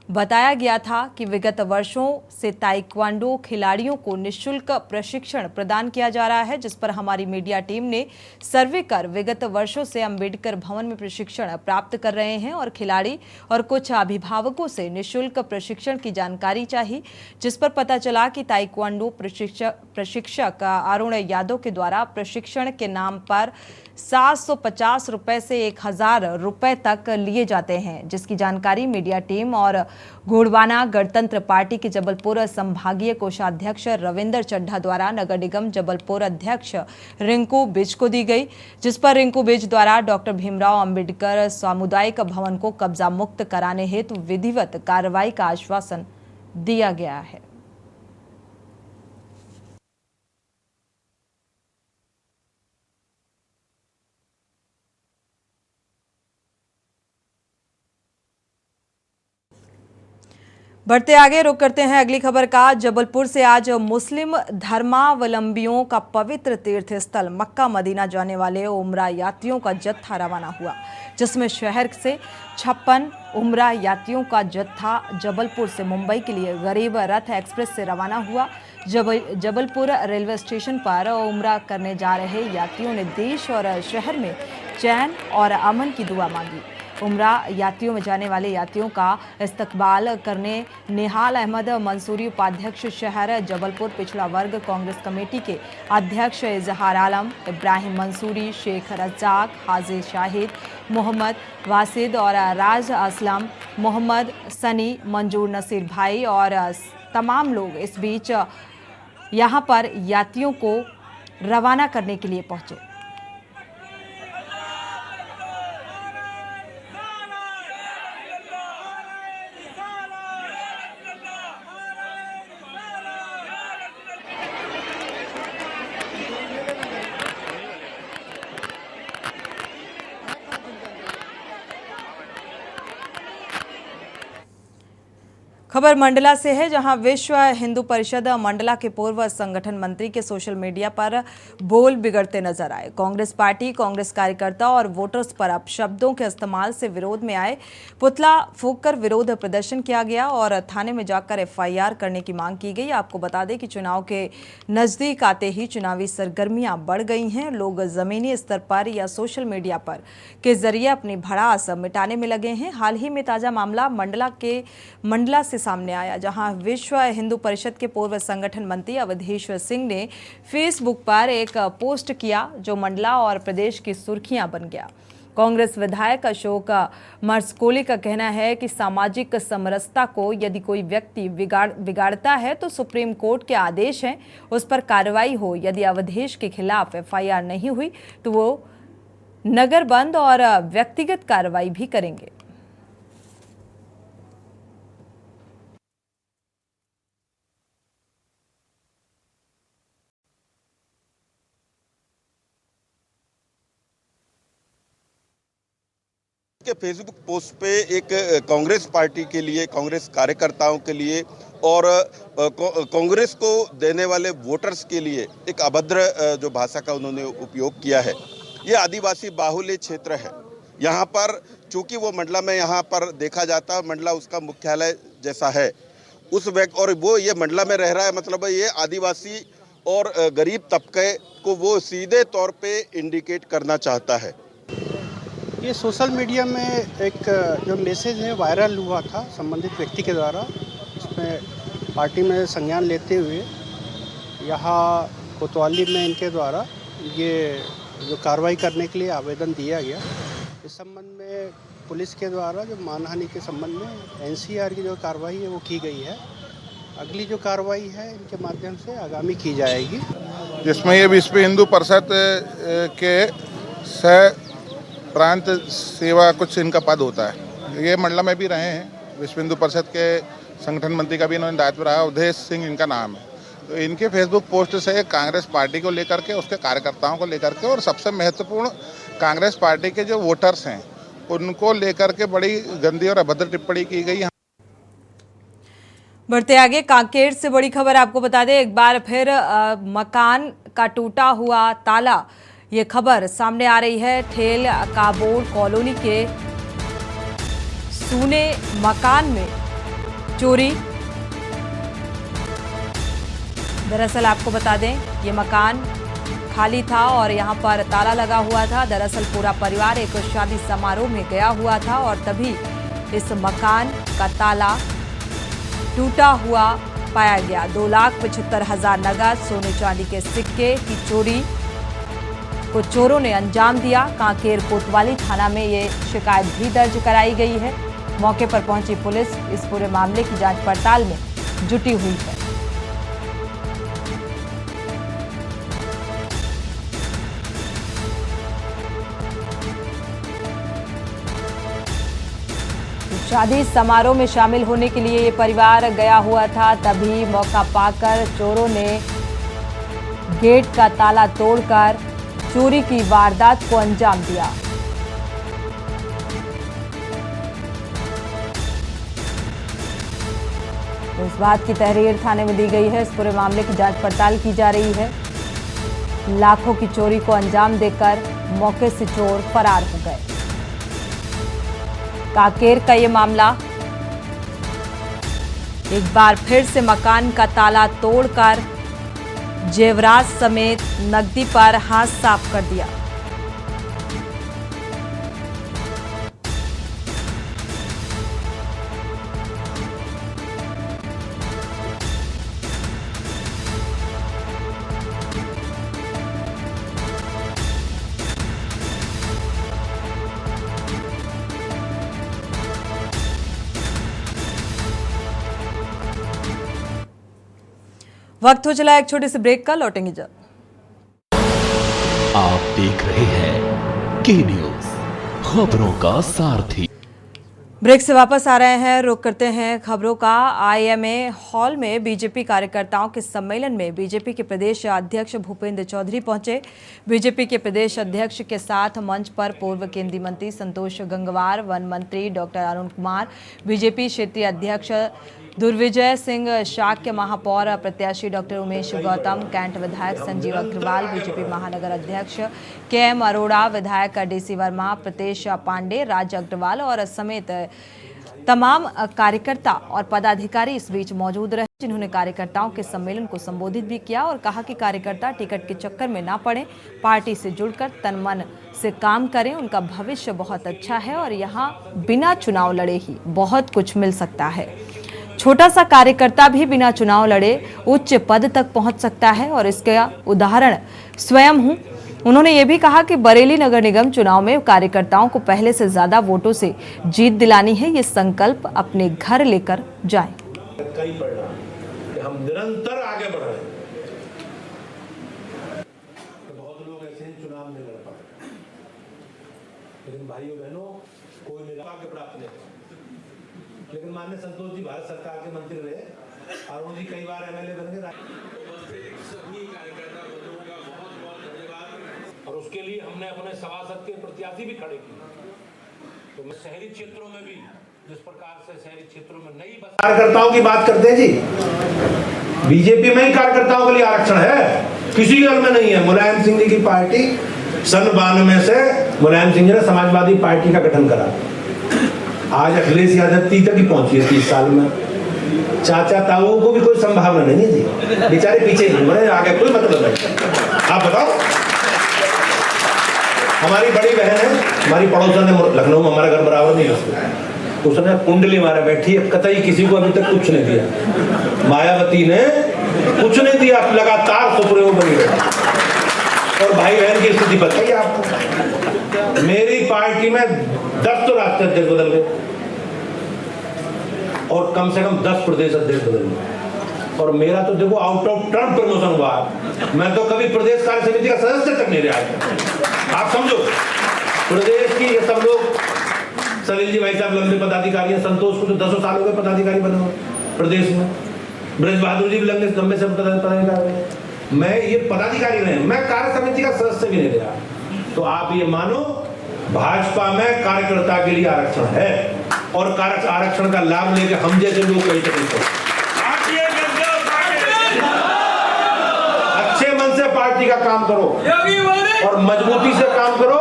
बताया गया था कि विगत वर्षों से ताइक्वांडो खिलाड़ियों को निःशुल्क प्रशिक्षण प्रदान किया जा रहा है, जिस पर हमारी मीडिया टीम ने सर्वे कर विगत वर्षों से अंबेडकर भवन में प्रशिक्षण प्राप्त कर रहे हैं और खिलाड़ी और कुछ अभिभावकों से निःशुल्क प्रशिक्षण की जानकारी चाहिए, जिस पर पता चला कि ताइक्वांडो प्रशिक्षक अरुण यादव के द्वारा प्रशिक्षण के नाम पर 750 रुपए से 1000 रुपए तक लिए जाते हैं, जिसकी जानकारी मीडिया टीम और घोड़वाना गणतंत्र पार्टी के जबलपुर संभागीय कोषाध्यक्ष रविंदर चड्ढा द्वारा नगर निगम जबलपुर अध्यक्ष रिंकू बिज को दी गई, जिस पर रिंकू बिज द्वारा डॉक्टर भीमराव अंबेडकर सामुदायिक भवन को कब्जा मुक्त कराने हेतु विधिवत कार्रवाई का आश्वासन दिया गया है। बढ़ते आगे रुक करते हैं अगली खबर का। जबलपुर से आज मुस्लिम धर्मावलंबियों का पवित्र तीर्थ स्थल मक्का मदीना जाने वाले उम्रा यात्रियों का जत्था रवाना हुआ, जिसमें शहर से 56 उम्रा यात्रियों का जत्था जबलपुर से मुंबई के लिए गरीब रथ एक्सप्रेस से रवाना हुआ। जबलपुर रेलवे स्टेशन पर उम्रा करने जा रहे यात्रियों ने देश और शहर में चैन और अमन की दुआ मांगी। उम्रा यात्रियों में जाने वाले यात्रियों का इस्तकबाल करने निहाल अहमद मंसूरी उपाध्यक्ष शहर जबलपुर पिछड़ा वर्ग कांग्रेस कमेटी के अध्यक्ष इजहार आलम, इब्राहिम मंसूरी, शेख रज्जाक, हाजी शाहिद, मोहम्मद वासिद और राज असलम, मोहम्मद सनी, मंजूर नसीर भाई और तमाम लोग इस बीच यहां पर यात्रियों को रवाना करने के लिए पहुंचे। खबर मंडला से है, जहां विश्व हिंदू परिषद मंडला के पूर्व संगठन मंत्री के सोशल मीडिया पर बोल बिगड़ते नजर आए। कांग्रेस पार्टी, कांग्रेस कार्यकर्ता और वोटर्स पर अपशब्दों के इस्तेमाल से विरोध में आए। पुतला फूंककर विरोध प्रदर्शन किया गया और थाने में जाकर FIR करने की मांग की गई। आपको बता दें कि चुनाव के नजदीक आते ही चुनावी सरगर्मियां बढ़ गई हैं। लोग जमीनी स्तर पर या सोशल मीडिया पर के जरिए अपनी भड़ास मिटाने में लगे हैं। हाल ही में ताजा मामला मंडला से सामने आया, जहां विश्व हिंदू परिषद के पूर्व संगठन मंत्री अवधेश सिंह ने फेसबुक पर एक पोस्ट किया, जो मंडला और प्रदेश की सुर्खियां बन गया। कांग्रेस विधायक अशोक मर्सकोली का कहना है कि सामाजिक समरसता को यदि कोई व्यक्ति बिगाड़ता है तो सुप्रीम कोर्ट के आदेश हैं, उस पर कार्रवाई हो। यदि अवधेश के खिलाफ FIR नहीं हुई तो वो नगर बंद और व्यक्तिगत कार्रवाई भी करेंगे। के फेसबुक पोस्ट पे एक कांग्रेस पार्टी के लिए, कांग्रेस कार्यकर्ताओं के लिए और कांग्रेस को देने वाले वोटर्स के लिए एक अभद्र जो भाषा का उन्होंने उपयोग किया है। ये आदिवासी बाहुल्य क्षेत्र है। यहाँ पर चूंकि वो मंडला में यहाँ पर देखा जाता है, मंडला उसका मुख्यालय जैसा है उस व्यक्ति, और वो ये मंडला में रह रहा है, मतलब ये आदिवासी और गरीब तबके को वो सीधे तौर पे इंडिकेट करना चाहता है। ये सोशल मीडिया में एक जो मैसेज है वायरल हुआ था संबंधित व्यक्ति के द्वारा, इसमें पार्टी में संज्ञान लेते हुए यहाँ कोतवाली में इनके द्वारा ये जो कार्रवाई करने के लिए आवेदन दिया गया। इस संबंध में पुलिस के द्वारा जो मानहानि के संबंध में NCR की जो कार्रवाई है वो की गई है। अगली जो कार्रवाई है इनके माध्यम से आगामी की जाएगी, जिसमें ये विश्व हिंदू परिषद के सह प्रांत सेवा कुछ इनका पद होता है। ये मंडला में भी रहे हैं, विश्व हिंदू परिषद के संगठन मंत्री का भी इन्होंने दायित्व रहा। अवधेश सिंह इनका नाम है। तो इनके फेसबुक पोस्ट से कांग्रेस पार्टी को लेकर के, उसके कार्यकर्ताओं को लेकर के और सबसे महत्वपूर्ण कांग्रेस पार्टी के जो वोटर्स हैं उनको लेकर के बड़ी गंदी और अभद्र टिप्पणी की गई। बढ़ते आगे, कांकेर से बड़ी खबर आपको बता दें, एक बार फिर मकान का टूटा हुआ ताला, ये खबर सामने आ रही है। ठेल काबोड़ कॉलोनी के सूने मकान में चोरी। दरअसल आपको बता दें ये मकान खाली था और यहाँ पर ताला लगा हुआ था। दरअसल पूरा परिवार एक शादी समारोह में गया हुआ था और तभी इस मकान का ताला टूटा हुआ पाया गया। 2,75,000 नगद सोने चांदी के सिक्के की चोरी को चोरों ने अंजाम दिया। कांकेर कोतवाली थाना में ये शिकायत भी दर्ज कराई गई है। मौके पर पहुंची पुलिस इस पूरे मामले की जांच पड़ताल में जुटी हुई है। शादी समारोह में शामिल होने के लिए ये परिवार गया हुआ था, तभी मौका पाकर चोरों ने गेट का ताला तोड़कर चोरी की वारदात को अंजाम दिया। तो इस बात की तहरीर थाने में दी गई है। इस पूरे मामले की जांच पड़ताल की जा रही है। लाखों की चोरी को अंजाम देकर मौके से चोर फरार हो गए। कांकेर का ये मामला, एक बार फिर से मकान का ताला तोड़कर जेवरात समेत नकदी पर हाथ साफ कर दिया। वक्त हो चला एक छोटे से ब्रेक का, लौटेंगे जब। आप देख रहे हैं के न्यूज, खबरों का सारथी। ब्रेक से वापस आ रहे हैं, रुक करते हैं खबरों का। आईएमए हॉल में बीजेपी कार्यकर्ताओं के सम्मेलन में बीजेपी के प्रदेश अध्यक्ष भूपेंद्र चौधरी पहुंचे। बीजेपी के प्रदेश अध्यक्ष के साथ मंच पर पूर्व केंद्रीय मंत्री संतोष गंगवार, वन मंत्री डॉक्टर अरुण कुमार, बीजेपी क्षेत्रीय अध्यक्ष दुर्विजय सिंह, शाक्य महापौर प्रत्याशी डॉक्टर उमेश गौतम, कैंट विधायक संजीव अग्रवाल, बीजेपी महानगर अध्यक्ष केएम अरोड़ा, विधायक डीसी वर्मा, प्रतेश पांडे, राज अग्रवाल और समेत तमाम कार्यकर्ता और पदाधिकारी इस बीच मौजूद रहे, जिन्होंने कार्यकर्ताओं के सम्मेलन को संबोधित भी किया और कहा कि कार्यकर्ता टिकट के चक्कर में ना पड़े, पार्टी से जुड़कर तन मन से काम करें। उनका भविष्य बहुत अच्छा है और यहाँ बिना चुनाव लड़े ही बहुत कुछ मिल सकता है। छोटा सा कार्यकर्ता भी बिना चुनाव लड़े उच्च पद तक पहुंच सकता है और इसका उदाहरण स्वयं हूं। उन्होंने ये भी कहा कि बरेली नगर निगम चुनाव में कार्यकर्ताओं को पहले से ज्यादा वोटों से जीत दिलानी है। ये संकल्प अपने घर लेकर जाएं। हम निरंतर आगे बढ़ रहे हैं। बहुत लोग ऐसे ही चुनाव नहीं लड़ पाते, लेकिन भाइयों बहनों कोई निराशा प्राप्त नहीं। लेकिन माननीय संतोष जी भारत सरकार के मंत्री रहे, अरुण जी कई बार एमएलए बन गए। सभी कार्यकर्ता बंधुओं का बहुत बहुत धन्यवाद। और उसके लिए हमने अपने सभासद के प्रत्याशी भी खड़े किए। तो मैं शहरी क्षेत्रों में भी जिस प्रकार से शहरी क्षेत्रों में नई कार्यकर्ताओं की बात करते हैं जी, बीजेपी में ही कार्यकर्ताओं के लिए आरक्षण है, किसी दल में नहीं है। मुलायम सिंह जी की पार्टी सन 92 से मुलायम सिंह जी ने समाजवादी पार्टी का गठन करा। आज अखिलेश यादव तक ही पहुंची है 30 साल में। चाचा ताऊ को भी कोई संभावना नहीं है जी, बेचारे पीछे घूम रहे हैं, आगे कोई मतलब नहीं। आप बताओ, हमारी बड़ी बहन है, हमारी पड़ोसन है लखनऊ में, हमारा घर बराबर नहीं है, उसने कुंडली मारे बैठी है, कतई किसी को अभी तक कुछ नहीं दिया। मायावती ने कुछ नहीं दिया, लगातार सुप्रीमो बनी रही। और भाई बहन की स्थिति बताइए आपको। मेरी पार्टी में 10 तो राष्ट्रीय अध्यक्ष बदल गए और कम से कम 10 प्रदेश अध्यक्ष बदल गए। और मेरा तो देखो आउट ऑफ टर्म प्रमोशन हुआ, मैं तो कभी प्रदेश कार्य समिति का सदस्य तक नहीं रहा। आप समझो, प्रदेश की ये सब लोग, सलील जी भाई साहब लंबे पदाधिकारी हैं, संतोष को तो 10 साल हो गए पदाधिकारी बने हुए प्रदेश में, ब्रज बहादुर जी भी लंबे से पदाधिकारी, मैं ये पदाधिकारी रहे, मैं कार्य समिति का सदस्य भी नहीं रहा। तो आप ये मानो भाजपा में कार्यकर्ता के लिए आरक्षण है और आरक्षण का लाभ लेके हम जैसे लोग कहीं तक नहीं पहुंचे। अच्छे मन से पार्टी का काम करो और मजबूती से काम करो।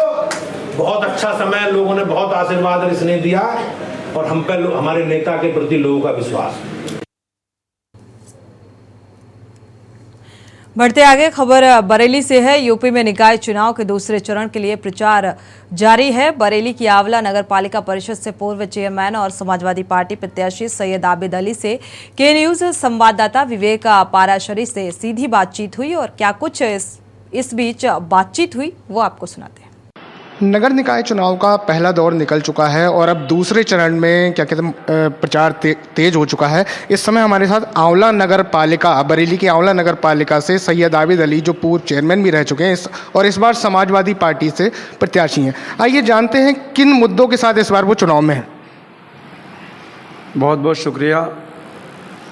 बहुत अच्छा समय, लोगों ने बहुत आशीर्वाद और स्नेह दिया और हम पर हमारे नेता के प्रति लोगों का विश्वास। बढ़ते आगे, खबर बरेली से है। यूपी में निकाय चुनाव के दूसरे चरण के लिए प्रचार जारी है। बरेली की आंवला नगर पालिका परिषद से पूर्व चेयरमैन और समाजवादी पार्टी प्रत्याशी सैयद आबिद अली से के न्यूज संवाददाता विवेक पाराशरी से सीधी बातचीत हुई और क्या कुछ इस बीच बातचीत हुई वो आपको सुनाते हैं। नगर निकाय चुनाव का पहला दौर निकल चुका है और अब दूसरे चरण में क्या कहते हैं प्रचार तेज हो चुका है। इस समय हमारे साथ आंवला नगर पालिका, बरेली की आंवला नगर पालिका से सैयद आबिद अली, जो पूर्व चेयरमैन भी रह चुके हैं और इस बार समाजवादी पार्टी से प्रत्याशी हैं। आइए जानते हैं किन मुद्दों के साथ इस बार वो चुनाव में हैं। बहुत बहुत शुक्रिया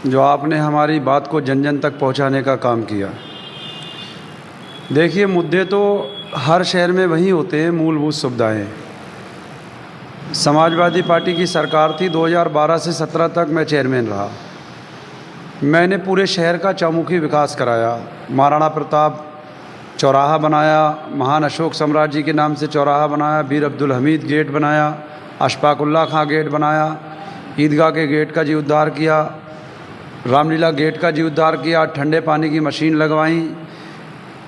जो आपने हमारी बात को जन जन तक पहुंचाने का काम किया। देखिए, मुद्दे तो हर शहर में वही होते हैं, मूलभूत सुविधाएं। समाजवादी पार्टी की सरकार थी, 2012 से 17 तक मैं चेयरमैन रहा। मैंने पूरे शहर का चौमुखी विकास कराया। महाराणा प्रताप चौराहा बनाया, महान अशोक सम्राट जी के नाम से चौराहा बनाया, बीर अब्दुल हमीद गेट बनाया, अशफाकुल्ला खां गेट बनाया, ईदगाह के गेट का जीर्णोद्धार किया, रामलीला गेट का जीर्णोद्धार किया, ठंडे पानी की मशीन लगवाई।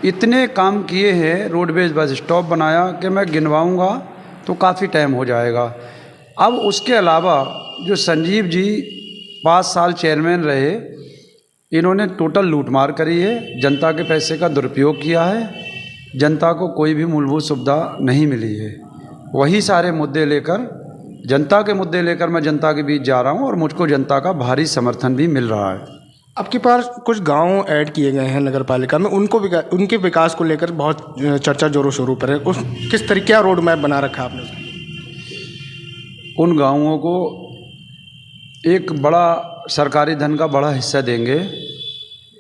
इतने काम किए हैं। रोडवेज बस स्टॉप बनाया कि मैं गिनवाऊंगा तो काफ़ी टाइम हो जाएगा। अब उसके अलावा जो संजीव जी 5 साल चेयरमैन रहे, इन्होंने टोटल लूटमार करी है, जनता के पैसे का दुरुपयोग किया है, जनता को कोई भी मूलभूत सुविधा नहीं मिली है। वही सारे मुद्दे लेकर, जनता के मुद्दे लेकर मैं जनता के बीच जा रहा हूँ और मुझको जनता का भारी समर्थन भी मिल रहा है। आपके पास कुछ गांव ऐड किए गए हैं नगर पालिका में, उनके विकास को लेकर बहुत चर्चा जोरों शोरों पर है। उस किस तरीके का रोड मैप बना रखा है आपने? उन गांवों को एक बड़ा सरकारी धन का बड़ा हिस्सा देंगे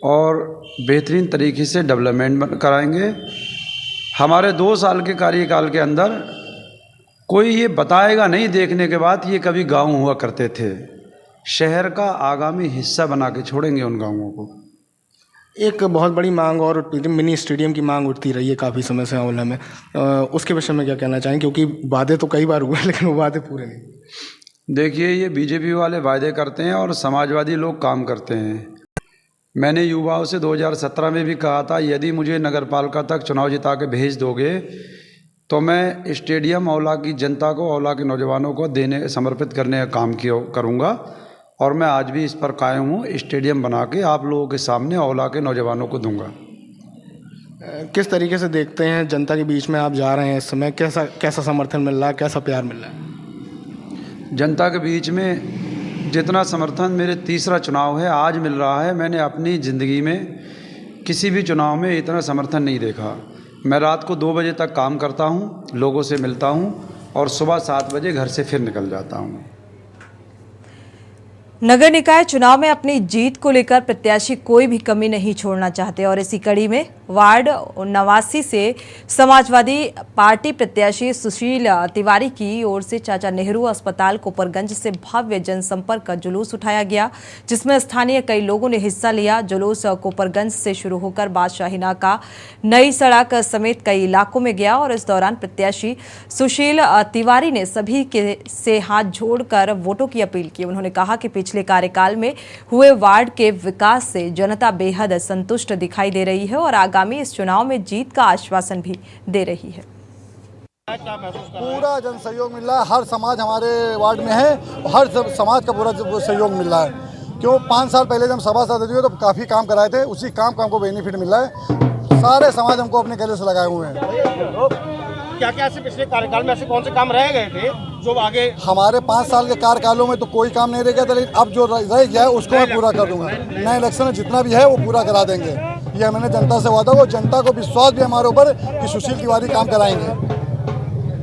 और बेहतरीन तरीके से डेवलपमेंट कराएंगे। हमारे 2 साल के कार्यकाल के अंदर कोई ये बताएगा नहीं देखने के बाद ये कभी गांव हुआ करते थे। शहर का आगामी हिस्सा बना के छोड़ेंगे उन गांवों को। एक बहुत बड़ी मांग और मिनी स्टेडियम की मांग उठती रही है काफ़ी समय से आंवला में, उसके विषय में क्या कहना चाहेंगे? क्योंकि वादे तो कई बार हुए लेकिन वो वादे पूरे नहीं। देखिए, ये बीजेपी वाले वादे करते हैं और समाजवादी लोग काम करते हैं। मैंने युवाओं से 2017 में भी कहा था, यदि मुझे नगरपालिका तक चुनाव जिता के भेज दोगे तो मैं स्टेडियम आंवला की जनता को, आंवला के नौजवानों को समर्पित करने का काम करूँगा और मैं आज भी इस पर कायम हूँ। स्टेडियम बना के आप लोगों के सामने आंवला के नौजवानों को दूंगा। किस तरीके से देखते हैं जनता के बीच में आप जा रहे हैं इस समय? कैसा समर्थन मिल रहा है, कैसा प्यार मिल रहा है? जनता के बीच में जितना समर्थन मेरे तीसरा चुनाव है आज मिल रहा है, मैंने अपनी ज़िंदगी में किसी भी चुनाव में इतना समर्थन नहीं देखा। मैं रात को 2 बजे तक काम करता हूँ, लोगों से मिलता हूँ और सुबह 7 बजे घर से फिर निकल जाता हूँ। नगर निकाय चुनाव में अपनी जीत को लेकर प्रत्याशी कोई भी कमी नहीं छोड़ना चाहते और इसी कड़ी में वार्ड 89 से समाजवादी पार्टी प्रत्याशी सुशील तिवारी की ओर से चाचा नेहरू अस्पताल कोपरगंज से भव्य जनसंपर्क का जुलूस उठाया गया, जिसमें स्थानीय कई लोगों ने हिस्सा लिया। जुलूस कोपरगंज से शुरू होकर बादशाही नाका, नई सड़क समेत कई इलाकों में गया और इस दौरान प्रत्याशी सुशील तिवारी ने सभी से हाथ जोड़कर वोटों की अपील की। उन्होंने कहा कि पिछले कार्यकाल में हुए वार्ड के विकास से जनता बेहद संतुष्ट दिखाई दे रही है और आगामी इस चुनाव में जीत का आश्वासन भी दे रही है। पूरा जन सहयोग मिल रहा है, हर समाज हमारे वार्ड में है, हर समाज का पूरा सहयोग मिल रहा है। क्यों 5 साल पहले जब हम सभासद हुए तो काफ़ी काम कराए थे, उसी काम का हमको बेनिफिट मिल रहा है। सारे समाज हमको अपने गले से लगाए हुए हैं। क्या क्या ऐसे पिछले कार्यकाल में ऐसे कौन से काम रह गए थे जो आगे? हमारे 5 साल के कार्यकालों में तो कोई काम नहीं रह गया था, लेकिन अब जो रह गया है उसको मैं पूरा कर दूंगा। नए इलेक्शन में जितना भी है वो पूरा करा देंगे, ये मैंने जनता से वादा हो। जनता को विश्वास भी हमारे ऊपर कि सुशील तिवारी काम कराएंगे।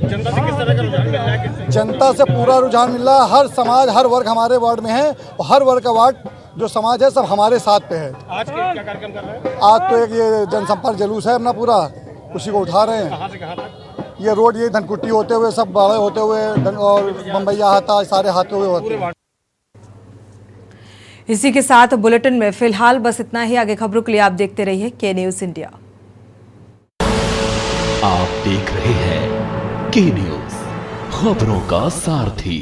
जनता से किस तरह का रुझान मिल रहा है? जनता से पूरा रुझान मिल रहा है। हर समाज, हर वर्ग हमारे वार्ड में है और हर वर्ग का वार्ड जो समाज है सब हमारे साथ पे है। आज क्या कार्यक्रम कर रहे हैं? आज तो एक ये जनसंपर्क जुलूस है अपना पूरा, उसी को उठा रहे हैं। कहाँ से कहाँ तक? ये रोड ये धनकुट्टी होते हुए सब बड़े होते हुए और बम्बैया हाथा सारे हाथे हुए होते हैं। इसी के साथ बुलेटिन में फिलहाल बस इतना ही। आगे खबरों के लिए आप देखते रहिए के न्यूज़ इंडिया। आप देख रहे हैं के न्यूज़, खबरों का सारथी।